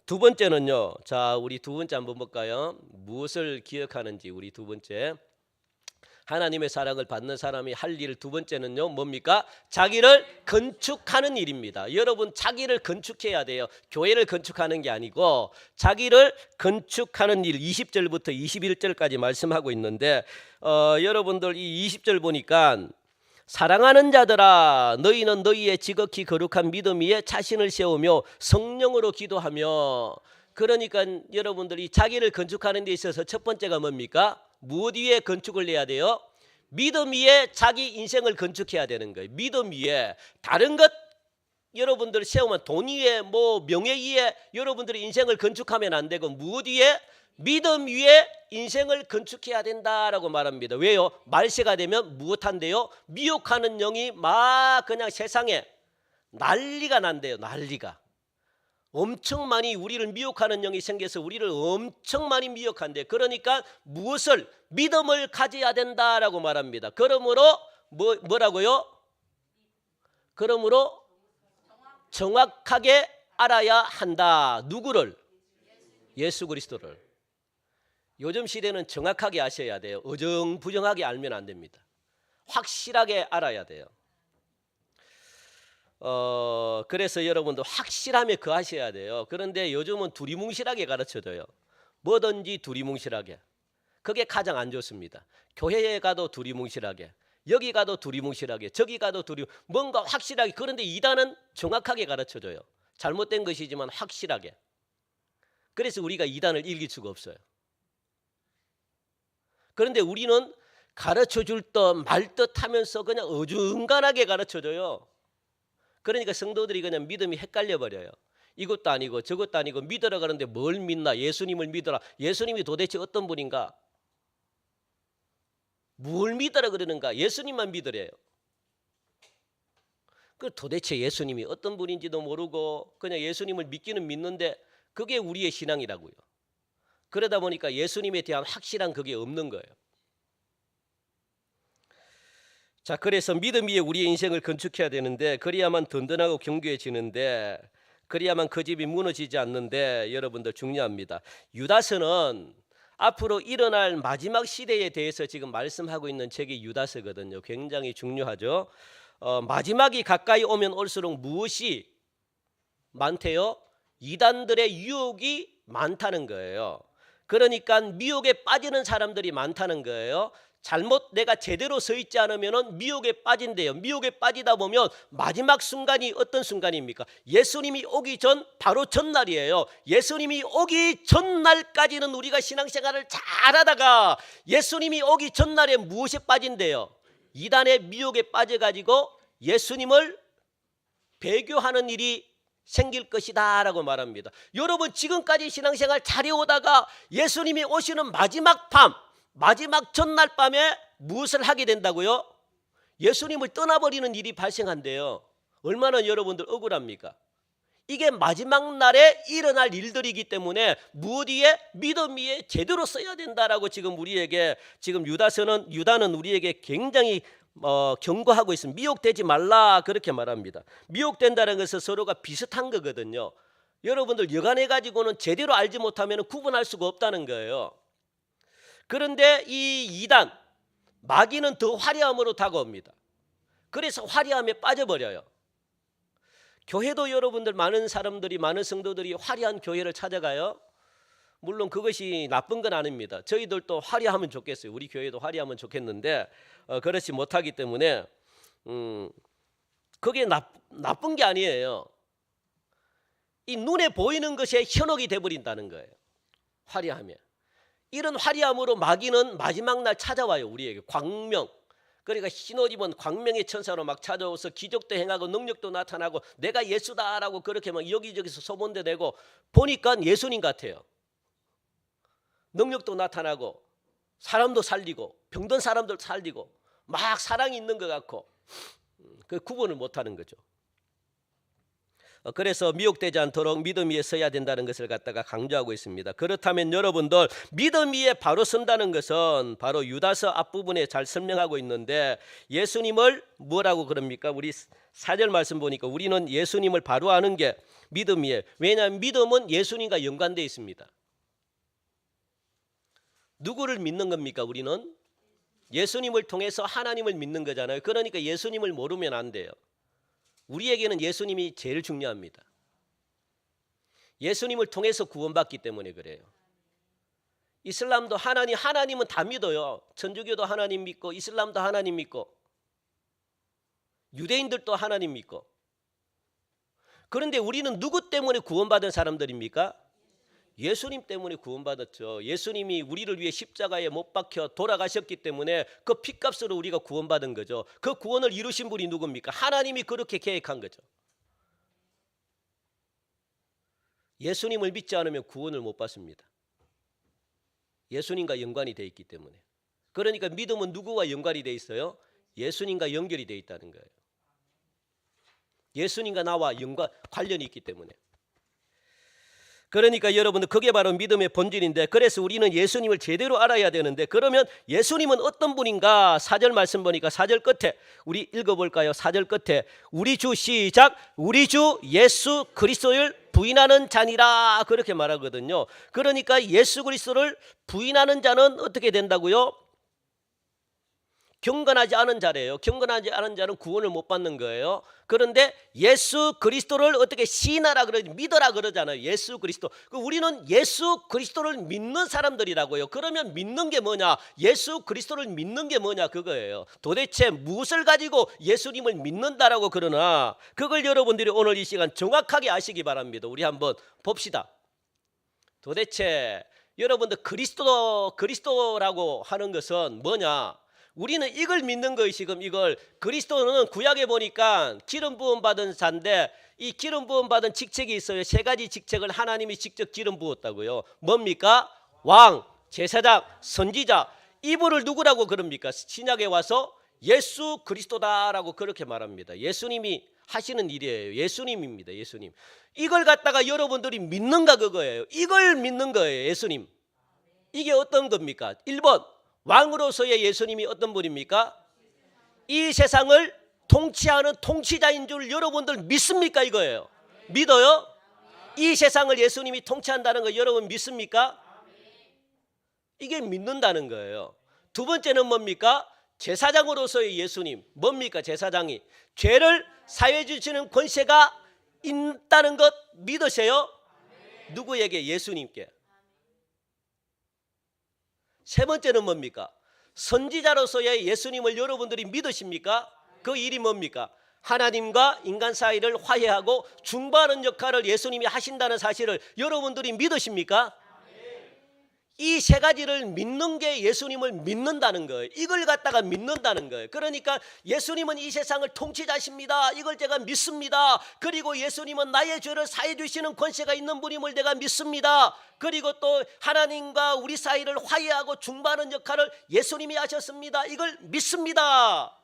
두 번째는요. 자, 우리 두 번째 한번 볼까요? 무엇을 기억하는지 우리 두 번째. 하나님의 사랑을 받는 사람이 할 일 두 번째는요. 뭡니까? 자기를 건축하는 일입니다. 여러분 자기를 건축해야 돼요. 교회를 건축하는 게 아니고 자기를 건축하는 일 20절부터 21절까지 말씀하고 있는데 여러분들 이 20절 보니까 사랑하는 자들아 너희는 너희의 지극히 거룩한 믿음 위에 자신을 세우며 성령으로 기도하며 그러니까 여러분들이 자기를 건축하는 데 있어서 첫 번째가 뭡니까? 무엇 위에 건축을 해야 돼요? 믿음 위에 자기 인생을 건축해야 되는 거예요. 믿음 위에 다른 것 여러분들 세우면 돈 위에 뭐 명예 위에 여러분들이 인생을 건축하면 안 되고 무엇 위에? 믿음 위에 인생을 건축해야 된다라고 말합니다. 왜요? 말세가 되면 무엇한대요? 미혹하는 영이 막 그냥 세상에 난리가 난대요. 난리가. 엄청 많이 우리를 미혹하는 영이 생겨서 우리를 엄청 많이 미혹한대. 그러니까 무엇을? 믿음을 가져야 된다라고 말합니다. 그러므로 뭐라고요? 그러므로 정확하게 알아야 한다. 누구를? 예수 그리스도를. 요즘 시대는 정확하게 아셔야 돼요. 어정부정하게 알면 안 됩니다. 확실하게 알아야 돼요. 그래서 여러분도 확실함에 거하셔야 돼요. 그런데 요즘은 두리뭉실하게 가르쳐줘요. 뭐든지 두리뭉실하게. 그게 가장 안 좋습니다. 교회에 가도 두리뭉실하게, 여기 가도 두리뭉실하게, 저기 가도 뭔가 확실하게. 그런데 이단은 정확하게 가르쳐줘요. 잘못된 것이지만 확실하게. 그래서 우리가 이단을 이길 수가 없어요. 그런데 우리는 가르쳐줄 듯 말 듯 하면서 그냥 어중간하게 가르쳐줘요. 그러니까 성도들이 그냥 믿음이 헷갈려 버려요. 이것도 아니고 저것도 아니고 믿으라 그러는데 뭘 믿나? 예수님을 믿어라. 예수님이 도대체 어떤 분인가? 뭘 믿으라 그러는가? 예수님만 믿으래요. 그 도대체 예수님이 어떤 분인지도 모르고 그냥 예수님을 믿기는 믿는데 그게 우리의 신앙이라고요. 그러다 보니까 예수님에 대한 확실한 그게 없는 거예요. 자, 그래서 믿음 위에 우리의 인생을 건축해야 되는데 그래야만 든든하고 견고해지는데 그래야만 그 집이 무너지지 않는데 여러분들 중요합니다. 유다서는 앞으로 일어날 마지막 시대에 대해서 지금 말씀하고 있는 책이 유다서거든요. 굉장히 중요하죠. 마지막이 가까이 오면 올수록 무엇이 많대요? 이단들의 유혹이 많다는 거예요. 그러니까 미혹에 빠지는 사람들이 많다는 거예요. 잘못 내가 제대로 서 있지 않으면 미혹에 빠진대요. 미혹에 빠지다 보면 마지막 순간이 어떤 순간입니까? 예수님이 오기 전 바로 전날이에요. 예수님이 오기 전날까지는 우리가 신앙생활을 잘하다가 예수님이 오기 전날에 무엇에 빠진대요? 이단의 미혹에 빠져가지고 예수님을 배교하는 일이 생길 것이다 라고 말합니다. 여러분 지금까지 신앙생활 잘해오다가 예수님이 오시는 마지막 밤, 마지막 전날 밤에 무엇을 하게 된다고요? 예수님을 떠나버리는 일이 발생한대요. 얼마나 여러분들 억울합니까? 이게 마지막 날에 일어날 일들이기 때문에 무엇 위에? 믿음 위에 제대로 써야 된다라고 지금 우리에게 지금 유다는 우리에게 굉장히 경고하고 있습니다. 미혹되지 말라 그렇게 말합니다. 미혹된다는 것은 서로가 비슷한 거거든요. 여러분들 여간해 가지고는 제대로 알지 못하면 구분할 수가 없다는 거예요. 그런데 이 이단 마귀는 더 화려함으로 다가옵니다. 그래서 화려함에 빠져버려요. 교회도 여러분들 많은 사람들이 많은 성도들이 화려한 교회를 찾아가요. 물론 그것이 나쁜 건 아닙니다. 저희들도 화려하면 좋겠어요. 우리 교회도 화려하면 좋겠는데 그렇지 못하기 때문에 그게 나쁜 게 아니에요. 이 눈에 보이는 것에 현혹이 돼버린다는 거예요. 화려하면. 이런 화려함으로 마귀는 마지막 날 찾아와요. 우리에게 광명. 그러니까 흰옷 입은 광명의 천사로 막 찾아와서 기적도 행하고 능력도 나타나고 내가 예수다라고 그렇게 막 여기저기서 소문도 내고 보니까 예수님 같아요. 능력도 나타나고 사람도 살리고 병든 사람들 살리고 막 사랑이 있는 것 같고 그 구분을 못하는 거죠. 그래서 미혹되지 않도록 믿음 위에 서야 된다는 것을 갖다가 강조하고 있습니다. 그렇다면 여러분들 믿음 위에 바로 선다는 것은 바로 유다서 앞부분에 잘 설명하고 있는데 예수님을 뭐라고 그럽니까? 우리 4절 말씀 보니까 우리는 예수님을 바로 아는 게 믿음이에요. 왜냐하면 믿음은 예수님과 연관되어 있습니다. 누구를 믿는 겁니까? 우리는 예수님을 통해서 하나님을 믿는 거잖아요. 그러니까 예수님을 모르면 안 돼요. 우리에게는 예수님이 제일 중요합니다. 예수님을 통해서 구원받기 때문에 그래요. 이슬람도 하나님은 다 믿어요. 천주교도 하나님 믿고, 이슬람도 하나님 믿고, 유대인들도 하나님 믿고. 그런데 우리는 누구 때문에 구원받은 사람들입니까? 예수님 때문에 구원받았죠. 예수님이 우리를 위해 십자가에 못 박혀 돌아가셨기 때문에 그 핏값으로 우리가 구원받은 거죠. 그 구원을 이루신 분이 누굽니까? 하나님이 그렇게 계획한 거죠. 예수님을 믿지 않으면 구원을 못 받습니다. 예수님과 연관이 되어 있기 때문에. 그러니까 믿음은 누구와 연관이 되어 있어요? 예수님과 연결이 되어 있다는 거예요. 예수님과 나와 관련이 있기 때문에. 그러니까 여러분들 그게 바로 믿음의 본질인데, 그래서 우리는 예수님을 제대로 알아야 되는데, 그러면 예수님은 어떤 분인가? 4절 말씀 보니까 4절 끝에 우리 읽어볼까요? 4절 끝에 우리 주 시작, 우리 주 예수 그리스도를 부인하는 자니라, 그렇게 말하거든요. 그러니까 예수 그리스도를 부인하는 자는 어떻게 된다고요? 경건하지 않은 자래요. 경건하지 않은 자는 구원을 못 받는 거예요. 그런데 예수 그리스도를 어떻게 시인하라 믿어라 그러잖아요. 예수 그리스도. 우리는 예수 그리스도를 믿는 사람들이라고요. 그러면 믿는 게 뭐냐? 예수 그리스도를 믿는 게 뭐냐? 그거예요. 도대체 무엇을 가지고 예수님을 믿는다라고 그러나, 그걸 여러분들이 오늘 이 시간 정확하게 아시기 바랍니다. 우리 한번 봅시다. 도대체 여러분들 그리스도라고 하는 것은 뭐냐? 우리는 이걸 믿는 것이 지금 이걸, 그리스도는 구약에 보니까 기름 부음 받은 자인데, 이 기름 부음 받은 직책이 있어요. 3가지 직책을 하나님이 직접 기름 부었다고요. 뭡니까? 왕, 제사장, 선지자. 이분을 누구라고 그럽니까? 신약에 와서 예수 그리스도다라고 그렇게 말합니다. 예수님이 하시는 일이에요. 예수님입니다. 예수님. 이걸 갖다가 여러분들이 믿는가 그거예요. 이걸 믿는 거예요. 예수님. 이게 어떤 겁니까? 1번 왕으로서의 예수님이 어떤 분입니까? 이 세상을 통치하는 통치자인 줄 여러분들 믿습니까? 이거예요. 믿어요? 이 세상을 예수님이 통치한다는 거 여러분 믿습니까? 이게 믿는다는 거예요. 두 번째는 뭡니까? 제사장으로서의 예수님. 뭡니까? 제사장이 죄를 사해 주시는 권세가 있다는 것 믿으세요? 누구에게? 예수님께. 세 번째는 뭡니까? 선지자로서의 예수님을 여러분들이 믿으십니까? 그 일이 뭡니까? 하나님과 인간 사이를 화해하고 중보하는 역할을 예수님이 하신다는 사실을 여러분들이 믿으십니까? 이 3가지를 믿는 게 예수님을 믿는다는 거예요. 이걸 갖다가 믿는다는 거예요. 그러니까 예수님은 이 세상을 통치자십니다. 이걸 제가 믿습니다. 그리고 예수님은 나의 죄를 사해 주시는 권세가 있는 분임을 내가 믿습니다. 그리고 또 하나님과 우리 사이를 화해하고 중보하는 역할을 예수님이 하셨습니다. 이걸 믿습니다.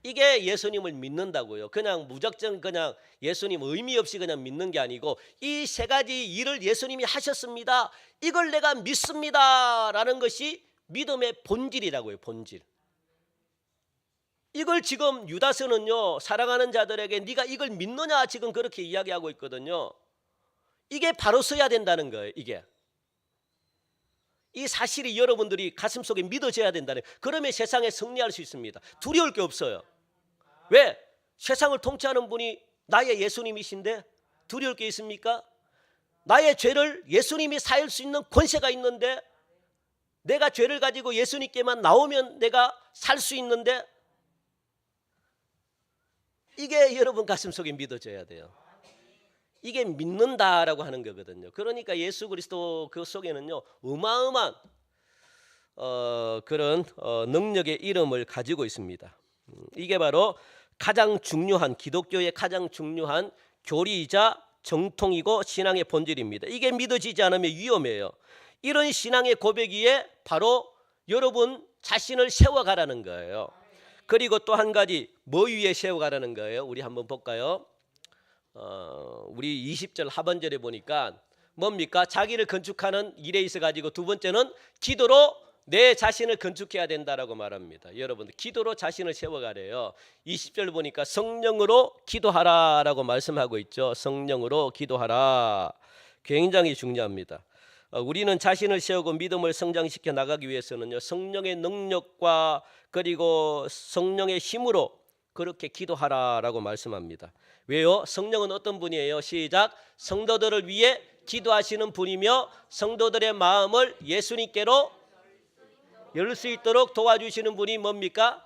이게 예수님을 믿는다고요. 그냥 무작정 그냥 예수님 의미 없이 그냥 믿는 게 아니고, 이 3가지 일을 예수님이 하셨습니다. 이걸 내가 믿습니다 라는 것이 믿음의 본질이라고요. 본질. 이걸 지금 유다서는요, 사랑하는 자들에게 네가 이걸 믿느냐 지금 그렇게 이야기하고 있거든요. 이게 바로 서야 된다는 거예요. 이게 이 사실이 여러분들이 가슴속에 믿어져야 된다는 거예요. 그러면 세상에 승리할 수 있습니다. 두려울 게 없어요. 왜? 세상을 통치하는 분이 나의 예수님이신데 두려울 게 있습니까? 나의 죄를 예수님이 사할 수 있는 권세가 있는데, 내가 죄를 가지고 예수님께만 나오면 내가 살 수 있는데, 이게 여러분 가슴속에 믿어져야 돼요. 이게 믿는다라고 하는 거거든요. 그러니까 예수 그리스도 그 속에는요, 어마어마한 그런 능력의 이름을 가지고 있습니다. 이게 바로 가장 중요한, 기독교의 가장 중요한 교리이자 정통이고 신앙의 본질입니다. 이게 믿어지지 않으면 위험해요. 이런 신앙의 고백 위에 바로 여러분 자신을 세워가라는 거예요. 그리고 또 한 가지, 뭐 위에 세워가라는 거예요? 우리 한번 볼까요? 우리 20절 하반절에 보니까 뭡니까? 자기를 건축하는 일에 있어 가지고 두 번째는 기도로 내 자신을 건축해야 된다라고 말합니다. 여러분들 기도로 자신을 세워가래요. 20절 보니까 성령으로 기도하라라고 말씀하고 있죠. 성령으로 기도하라. 굉장히 중요합니다. 우리는 자신을 세우고 믿음을 성장시켜 나가기 위해서는요, 성령의 능력과 그리고 성령의 힘으로 그렇게 기도하라라고 말씀합니다. 왜요? 성령은 어떤 분이에요? 시작. 성도들을 위해 기도하시는 분이며 성도들의 마음을 예수님께로 열 수 있도록 도와주시는 분이 뭡니까?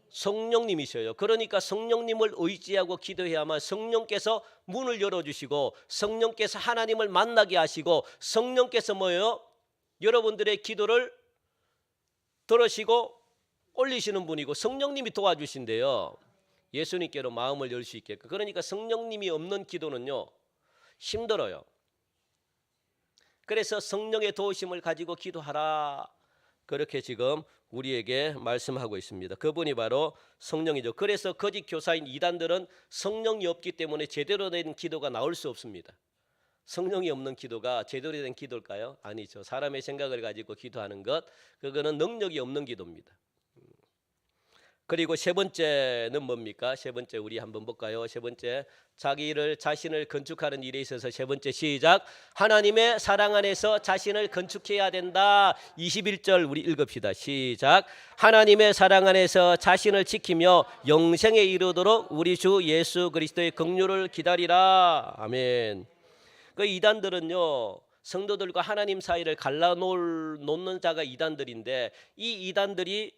성령님이셔요. 그러니까 성령님을 의지하고 기도해야만 성령께서 문을 열어주시고 성령께서 하나님을 만나게 하시고 성령께서 뭐예요? 여러분들의 기도를 들으시고 올리시는 분이고 성령님이 도와주신대요. 예수님께로 마음을 열 수 있게끔. 그러니까 성령님이 없는 기도는요, 힘들어요. 그래서 성령의 도우심을 가지고 기도하라. 그렇게 지금 우리에게 말씀하고 있습니다. 그분이 바로 성령이죠. 그래서 거짓 교사인 이단들은 성령이 없기 때문에 제대로 된 기도가 나올 수 없습니다. 성령이 없는 기도가 제대로 된 기도일까요? 아니죠. 사람의 생각을 가지고 기도하는 것, 그거는 능력이 없는 기도입니다. 그리고 세 번째는 뭡니까? 세 번째 우리 한번 볼까요? 세 번째, 자신을 건축하는 일에 있어서 세 번째, 시작. 하나님의 사랑 안에서 자신을 건축해야 된다. 21절 우리 읽읍시다. 시작. 하나님의 사랑 안에서 자신을 지키며 영생에 이르도록 우리 주 예수 그리스도의 긍휼을 기다리라. 아멘. 그 이단들은요, 성도들과 하나님 사이를 갈라놓는 자가 이단들인데, 이 이단들이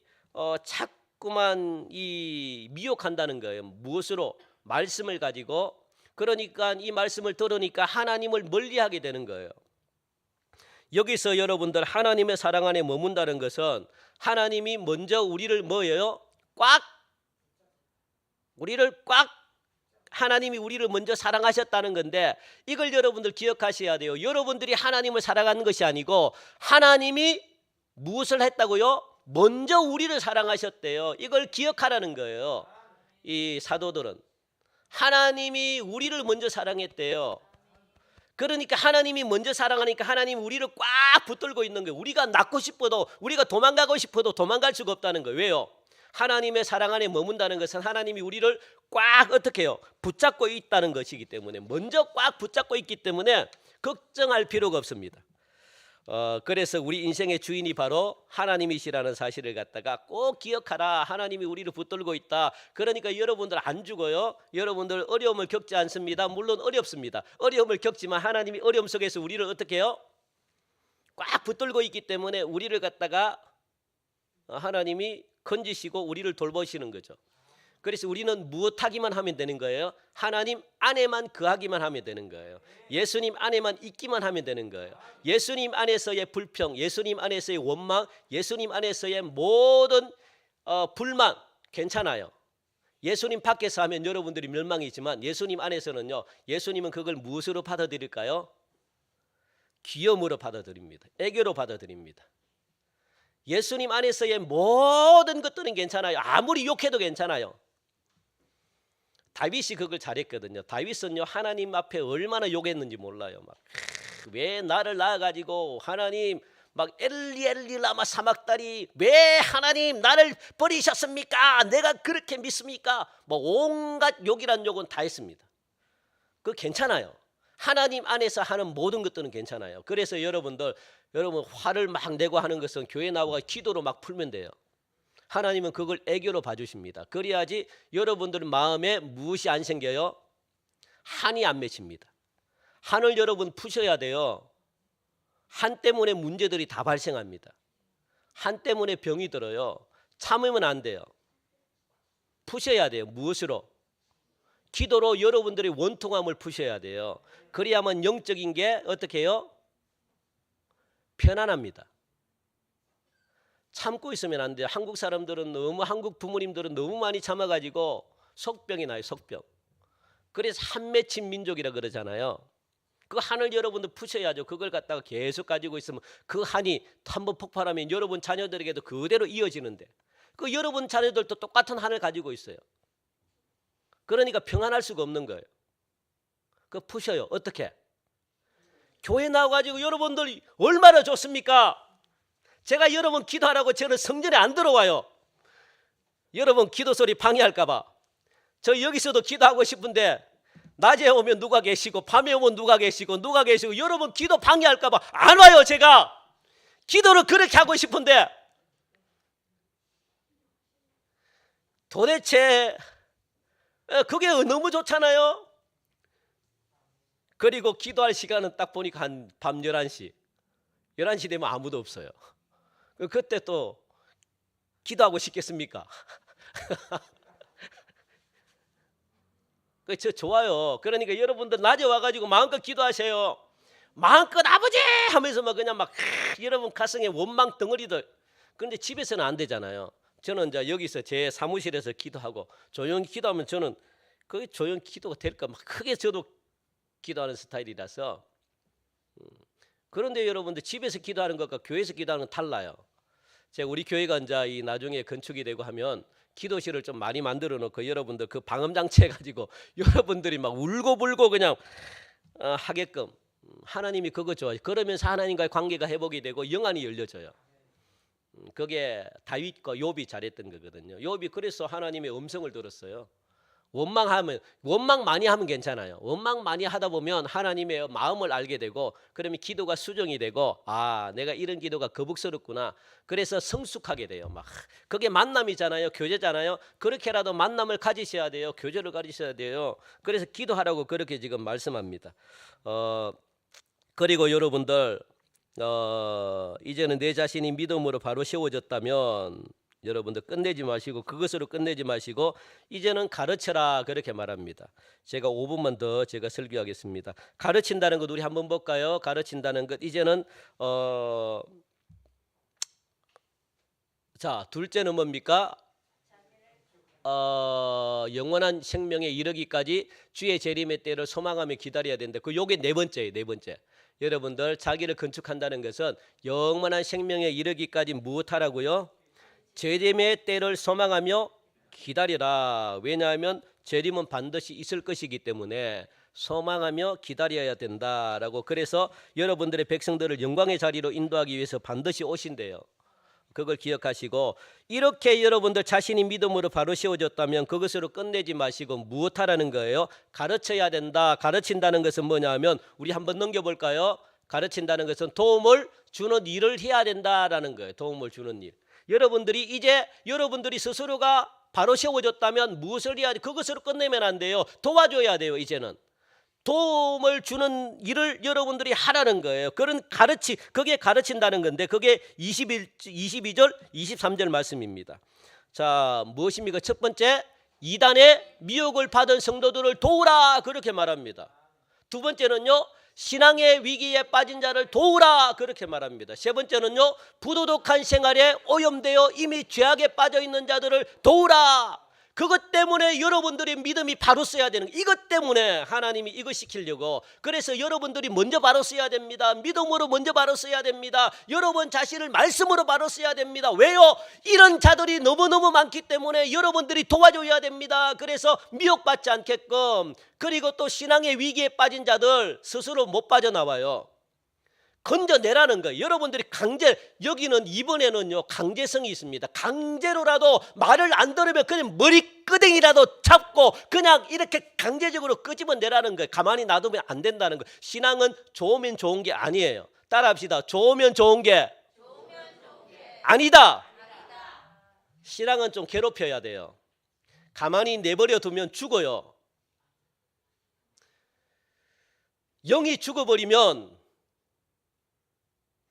자꾸만 미혹한다는 거예요. 무엇으로? 말씀을 가지고. 그러니까 이 말씀을 들으니까 하나님을 멀리하게 되는 거예요. 여기서 여러분들 하나님의 사랑 안에 머문다는 것은 하나님이 먼저 우리를 뭐예요? 하나님이 우리를 먼저 사랑하셨다는 건데, 이걸 여러분들 기억하셔야 돼요. 여러분들이 하나님을 사랑하는 것이 아니고 하나님이 무엇을 했다고요? 먼저 우리를 사랑하셨대요. 이걸 기억하라는 거예요. 이 사도들은 하나님이 우리를 먼저 사랑했대요. 그러니까 하나님이 먼저 사랑하니까 하나님이 우리를 꽉 붙들고 있는 거예요. 우리가 낳고 싶어도, 우리가 도망가고 싶어도 도망갈 수가 없다는 거예요. 왜요? 하나님의 사랑 안에 머문다는 것은 하나님이 우리를 꽉 어떻게 해요? 붙잡고 있다는 것이기 때문에, 먼저 꽉 붙잡고 있기 때문에 걱정할 필요가 없습니다. 그래서 우리 인생의 주인이 바로 하나님이시라는 사실을 갖다가 꼭 기억하라. 하나님이 우리를 붙들고 있다. 그러니까 여러분들 안 죽어요. 여러분들 어려움을 겪지 않습니다. 물론 어렵습니다. 어려움을 겪지만 하나님이 어려움 속에서 우리를 어떻게 해요? 꽉 붙들고 있기 때문에 우리를 갖다가 하나님이 건지시고 우리를 돌보시는 거죠. 그래서 우리는 무엇하기만 하면 되는 거예요? 하나님 안에만 거하기만 하면 되는 거예요. 예수님 안에만 있기만 하면 되는 거예요. 예수님 안에서의 불평, 예수님 안에서의 원망, 예수님 안에서의 모든 불만 괜찮아요. 예수님 밖에서 하면 여러분들이 멸망이지만 예수님 안에서는요, 예수님은 그걸 무엇으로 받아들일까요? 귀염으로 받아들입니다. 애교로 받아들입니다. 예수님 안에서의 모든 것들은 괜찮아요. 아무리 욕해도 괜찮아요. 다윗이 그걸 잘했거든요. 다윗은요, 하나님 앞에 얼마나 욕했는지 몰라요. 막 왜 나를 낳아가지고 하나님 막 엘리 라마 사막다리, 왜 하나님 나를 버리셨습니까? 내가 그렇게 믿습니까? 뭐 온갖 욕이란 욕은 다 했습니다. 그거 괜찮아요. 하나님 안에서 하는 모든 것들은 괜찮아요. 그래서 여러분 화를 막 내고 하는 것은 교회 나와서 기도로 막 풀면 돼요. 하나님은 그걸 애교로 봐주십니다. 그래야지 여러분들 마음에 무엇이 안 생겨요? 한이 안 맺힙니다. 한을 여러분 푸셔야 돼요. 한 때문에 문제들이 다 발생합니다. 한 때문에 병이 들어요. 참으면 안 돼요. 푸셔야 돼요. 무엇으로? 기도로 여러분들의 원통함을 푸셔야 돼요. 그래야만 영적인 게 어떻게 해요? 편안합니다. 참고 있으면 안 돼요. 한국 사람들은 한국 부모님들은 너무 많이 참아가지고 속병이 나요. 속병. 그래서 한 맺힌 민족이라 그러잖아요. 그 한을 여러분들 푸셔야죠. 그걸 갖다가 계속 가지고 있으면 그 한이 한번 폭발하면 여러분 자녀들에게도 그대로 이어지는데, 그 여러분 자녀들도 똑같은 한을 가지고 있어요. 그러니까 평안할 수가 없는 거예요. 그 푸셔요. 어떻게? 교회 나와가지고 여러분들이 얼마나 좋습니까? 제가 여러분 기도하라고 저는 성전에 안 들어와요. 여러분 기도 소리 방해할까 봐. 저 여기서도 기도하고 싶은데 낮에 오면 누가 계시고 밤에 오면 누가 계시고 여러분 기도 방해할까 봐 안 와요. 제가 기도를 그렇게 하고 싶은데 도대체 그게 너무 좋잖아요. 그리고 기도할 시간은 딱 보니까 한 밤 11시 되면 아무도 없어요. 그때 또 기도하고 싶겠습니까? 저 좋아요. 그러니까 여러분들 낮에 와가지고 마음껏 기도하세요. 마음껏 아버지 하면서 막 그냥 막 여러분 가슴에 원망 덩어리들. 그런데 집에서는 안 되잖아요. 저는 이제 여기서 제 사무실에서 기도하고 조용히 기도하면 저는 그 조용히 기도가 될까 막 크게 저도 기도하는 스타일이라서. 그런데 여러분들 집에서 기도하는 것과 교회에서 기도하는 건 달라요. 제가 우리 교회가 이제 이 나중에 건축이 되고 하면 기도실을 좀 많이 만들어 놓고 여러분들 그 방음장치 해가지고 여러분들이 막 울고불고 그냥 하게끔 하나님이 그거 좋아해요. 그러면서 하나님과의 관계가 회복이 되고 영안이 열려져요. 그게 다윗과 욥이 잘했던 거거든요. 욥이 그래서 하나님의 음성을 들었어요. 원망 많이 하면 괜찮아요. 원망 많이 하다 보면 하나님의 마음을 알게 되고 그러면 기도가 수정이 되고 아 내가 이런 기도가 거북스럽구나. 그래서 성숙하게 돼요. 막 그게 만남이잖아요. 교제잖아요. 그렇게라도 만남을 가지셔야 돼요. 교제를 가지셔야 돼요. 그래서 기도하라고 그렇게 지금 말씀합니다. 그리고 여러분들 이제는 내 자신이 믿음으로 바로 세워졌다면 여러분들 끝내지 마시고 그것으로 끝내지 마시고 이제는 가르쳐라 그렇게 말합니다. 제가 5분만 더 제가 설교하겠습니다. 가르친다는 것 우리 한번 볼까요? 가르친다는 것 이제는 자 둘째는 뭡니까? 영원한 생명에 이르기까지 주의 재림의 때를 소망하며 기다려야 된다. 요게 네 번째예요. 네 번째. 여러분들 자기를 건축한다는 것은 영원한 생명에 이르기까지 무엇하라고요? 재림의 때를 소망하며 기다리라. 왜냐하면 재림은 반드시 있을 것이기 때문에 소망하며 기다려야 된다라고. 그래서 여러분들의 백성들을 영광의 자리로 인도하기 위해서 반드시 오신대요. 그걸 기억하시고 이렇게 여러분들 자신이 믿음으로 바로 세워졌다면 그것으로 끝내지 마시고 무엇하라는 거예요? 가르쳐야 된다. 가르친다는 것은 뭐냐면 우리 한번 넘겨볼까요? 가르친다는 것은 도움을 주는 일을 해야 된다라는 거예요. 도움을 주는 일. 여러분들이 이제 여러분들이 스스로가 바로 세워졌다면 무엇을 해야 돼? 그것으로 끝내면 안 돼요. 도와줘야 돼요. 이제는 도움을 주는 일을 여러분들이 하라는 거예요. 그게 가르친다는 건데 그게 22절 23절 말씀입니다. 자 무엇입니까? 첫 번째 이단의 미혹을 받은 성도들을 도우라 그렇게 말합니다. 두 번째는요 신앙의 위기에 빠진 자를 도우라 그렇게 말합니다. 세 번째는요 부도덕한 생활에 오염되어 이미 죄악에 빠져 있는 자들을 도우라. 그것 때문에 여러분들의 믿음이 바로 써야 되는 이것 때문에 하나님이 이거 시키려고. 그래서 여러분들이 먼저 바로 써야 됩니다. 믿음으로 먼저 바로 써야 됩니다. 여러분 자신을 말씀으로 바로 써야 됩니다. 왜요? 이런 자들이 너무너무 많기 때문에 여러분들이 도와줘야 됩니다. 그래서 미혹받지 않게끔. 그리고 또 신앙의 위기에 빠진 자들 스스로 못 빠져나와요. 건져내라는 거예요. 여러분들이 여기는 이번에는요 강제성이 있습니다. 강제로라도 말을 안 들으면 그냥 머리끄댕이라도 잡고 그냥 이렇게 강제적으로 끄집어내라는 거예요. 가만히 놔두면 안 된다는 거예요. 신앙은 좋으면 좋은 게 아니에요. 따라합시다. 좋으면 좋은 게 아니다. 신앙은 좀 괴롭혀야 돼요. 가만히 내버려 두면 죽어요. 영이 죽어버리면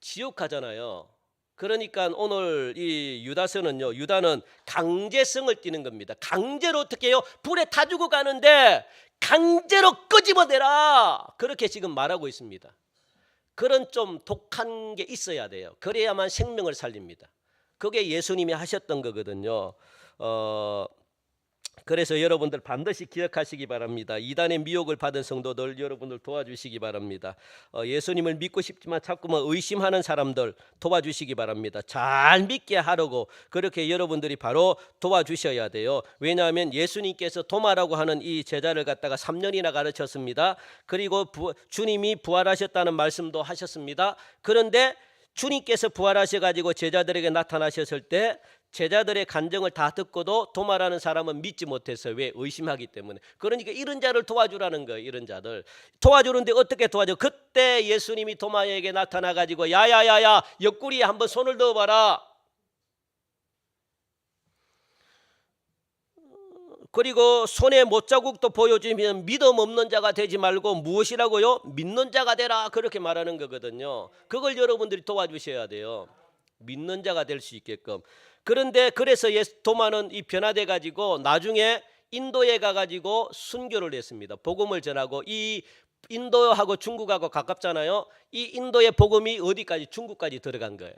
지옥 가잖아요. 그러니까 오늘 이 유다서는요 유다는 강제성을 띠는 겁니다. 강제로 어떻게 해요? 불에 타 주고 가는데 강제로 끄집어내라 그렇게 지금 말하고 있습니다. 그런 좀 독한 게 있어야 돼요. 그래야만 생명을 살립니다. 그게 예수님이 하셨던 거거든요. 그래서 여러분들 반드시 기억하시기 바랍니다. 이단의 미혹을 받은 성도들 여러분들 도와주시기 바랍니다. 예수님을 믿고 싶지만 자꾸만 의심하는 사람들 도와주시기 바랍니다. 잘 믿게 하려고 그렇게 여러분들이 바로 도와주셔야 돼요. 왜냐하면 예수님께서 도마라고 하는 이 제자를 갖다가 3년이나 가르쳤습니다. 그리고 주님이 부활하셨다는 말씀도 하셨습니다. 그런데 주님께서 부활하셔가지고 제자들에게 나타나셨을 때 제자들의 간증을 다 듣고도 도마라는 사람은 믿지 못해서 왜? 의심하기 때문에. 그러니까 이런 자를 도와주라는 거예요. 이런 자들 도와주는데 어떻게 도와줘? 그때 예수님이 도마에게 나타나가지고 야야야야 옆구리에 한번 손을 넣어봐라. 그리고 손에 못자국도 보여주면 믿음 없는 자가 되지 말고 무엇이라고요? 믿는 자가 되라, 그렇게 말하는 거거든요. 그걸 여러분들이 도와주셔야 돼요. 믿는 자가 될 수 있게끔. 그런데 그래서 도마는 이 변화돼 가지고 나중에 인도에 가가지고 순교를 했습니다. 복음을 전하고, 이 인도하고 중국하고 가깝잖아요. 이 인도의 복음이 어디까지? 중국까지 들어간 거예요.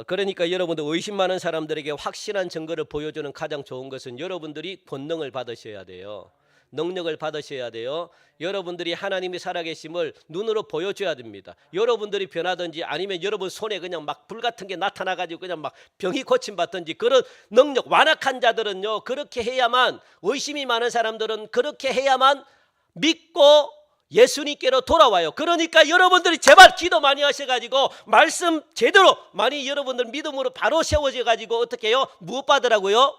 그러니까 여러분들 의심 많은 사람들에게 확실한 증거를 보여주는 가장 좋은 것은 여러분들이 권능을 받으셔야 돼요. 능력을 받으셔야 돼요. 여러분들이 하나님이 살아계심을 눈으로 보여줘야 됩니다. 여러분들이 변하든지 아니면 여러분 손에 그냥 막 불 같은 게 나타나가지고 그냥 막 병이 고침받든지 그런 능력, 완악한 자들은요 그렇게 해야만, 의심이 많은 사람들은 그렇게 해야만 믿고 예수님께로 돌아와요. 그러니까 여러분들이 제발 기도 많이 하셔가지고 말씀 제대로 많이 여러분들 믿음으로 바로 세워져가지고 어떻게 해요? 무엇 받으라고요?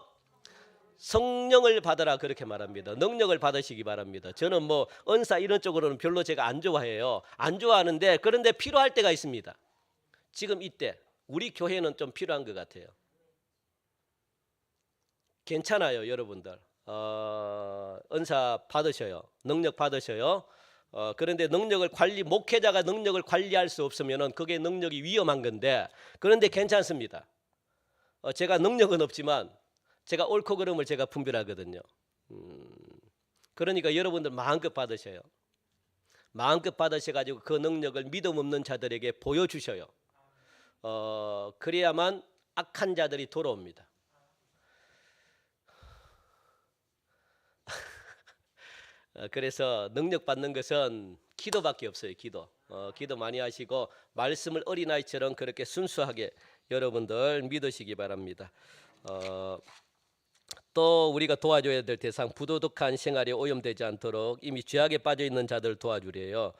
성령을 받으라, 그렇게 말합니다. 능력을 받으시기 바랍니다. 저는 뭐 은사 이런 쪽으로는 별로 제가 안 좋아해요. 안 좋아하는데 그런데 필요할 때가 있습니다. 지금 이때 우리 교회는 좀 필요한 것 같아요. 괜찮아요. 여러분들 은사 받으셔요. 능력 받으셔요. 그런데 능력을 목회자가 능력을 관리할 수 없으면은 그게 능력이 위험한 건데, 그런데 괜찮습니다. 제가 능력은 없지만 제가 옳고 그름을 제가 분별하거든요. 그러니까 여러분들 마음껏 받으셔요. 마음껏 받으셔가지고 그 능력을 믿음 없는 자들에게 보여주셔요. 그래야만 악한 자들이 돌아옵니다. 그래서 능력 받는 것은 기도밖에 없어요. 기도 많이 하시고 말씀을 어린아이처럼 그렇게 순수하게 여러분들 믿으시기 바랍니다. 또 우리가 도와줘야 될 대상, 부도덕한 생활에 오염되지 않도록 이미 죄악에 빠져 있는 자들을 도와주래요.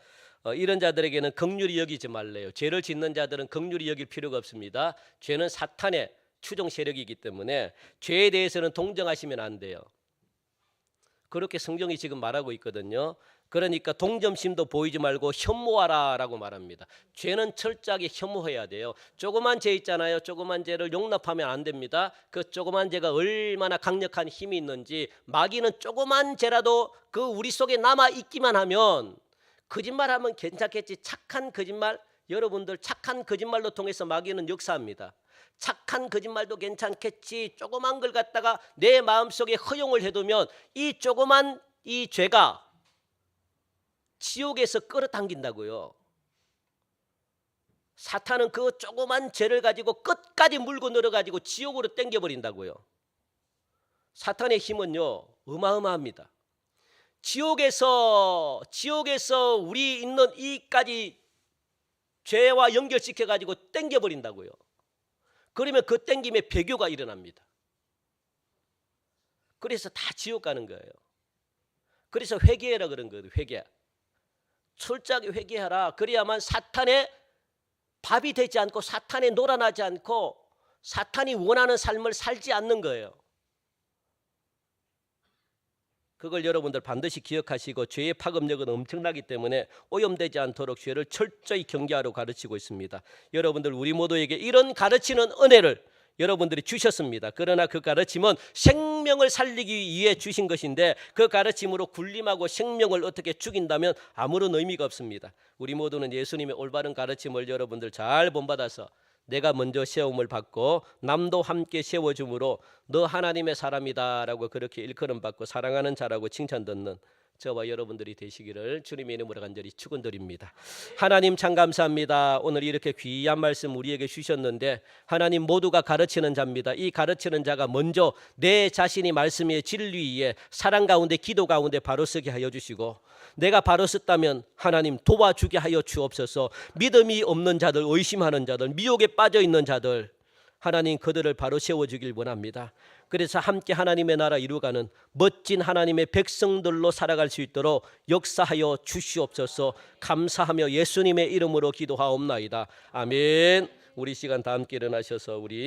이런 자들에게는 긍휼히 여기지 말래요. 죄를 짓는 자들은 긍휼히 여길 필요가 없습니다. 죄는 사탄의 추종 세력이기 때문에 죄에 대해서는 동정하시면 안 돼요. 그렇게 성경이 지금 말하고 있거든요. 그러니까 동정심도 보이지 말고 혐오하라 라고 말합니다. 죄는 철저하게 혐오해야 돼요. 조그만 죄 있잖아요. 조그만 죄를 용납하면 안 됩니다. 그 조그만 죄가 얼마나 강력한 힘이 있는지, 마귀는 조그만 죄라도 그 우리 속에 남아 있기만 하면, 거짓말하면 괜찮겠지, 착한 거짓말, 여러분들 착한 거짓말로 통해서 마귀는 역사합니다. 착한 거짓말도 괜찮겠지, 조그만 걸 갖다가 내 마음속에 허용을 해두면 이 조그만 이 죄가 지옥에서 끌어당긴다고요. 사탄은 그 조그만 죄를 가지고 끝까지 물고 늘어가지고 지옥으로 땡겨버린다고요. 사탄의 힘은요 어마어마합니다. 지옥에서 우리 있는 이까지 죄와 연결시켜가지고 땡겨버린다고요. 그러면 그 땡김에 배교가 일어납니다. 그래서 다 지옥 가는 거예요. 그래서 회개해라 그런 거예요. 회개. 철저하게 회개하라. 그래야만 사탄의 밥이 되지 않고 사탄에 놀아나지 않고 사탄이 원하는 삶을 살지 않는 거예요. 그걸 여러분들 반드시 기억하시고, 죄의 파급력은 엄청나기 때문에 오염되지 않도록 죄를 철저히 경계하라고 가르치고 있습니다. 여러분들 우리 모두에게 이런 가르치는 은혜를 여러분들이 주셨습니다. 그러나 그 가르침은 생명을 살리기 위해 주신 것인데 그 가르침으로 군림하고 생명을 어떻게 죽인다면 아무런 의미가 없습니다. 우리 모두는 예수님의 올바른 가르침을 여러분들 잘 본받아서 내가 먼저 세움을 받고 남도 함께 세워줌으로 너 하나님의 사람이다 라고 그렇게 일컬음 받고 사랑하는 자라고 칭찬 듣는 저와 여러분들이 되시기를 주님의 이름으로 간절히 축원드립니다. 하나님 참 감사합니다. 오늘 이렇게 귀한 말씀 우리에게 주셨는데 하나님 모두가 가르치는 자입니다. 이 가르치는 자가 먼저 내 자신이 말씀의 진리에 사랑 가운데 기도 가운데 바로 서게 하여 주시고, 내가 바로 섰다면 하나님 도와주게 하여 주옵소서. 믿음이 없는 자들, 의심하는 자들, 미혹에 빠져 있는 자들, 하나님 그들을 바로 세워주길 원합니다. 그래서 함께 하나님의 나라 이루어가는 멋진 하나님의 백성들로 살아갈 수 있도록 역사하여 주시옵소서. 감사하며 예수님의 이름으로 기도하옵나이다. 아멘. 우리 시간 다 함께 일어나셔서 우리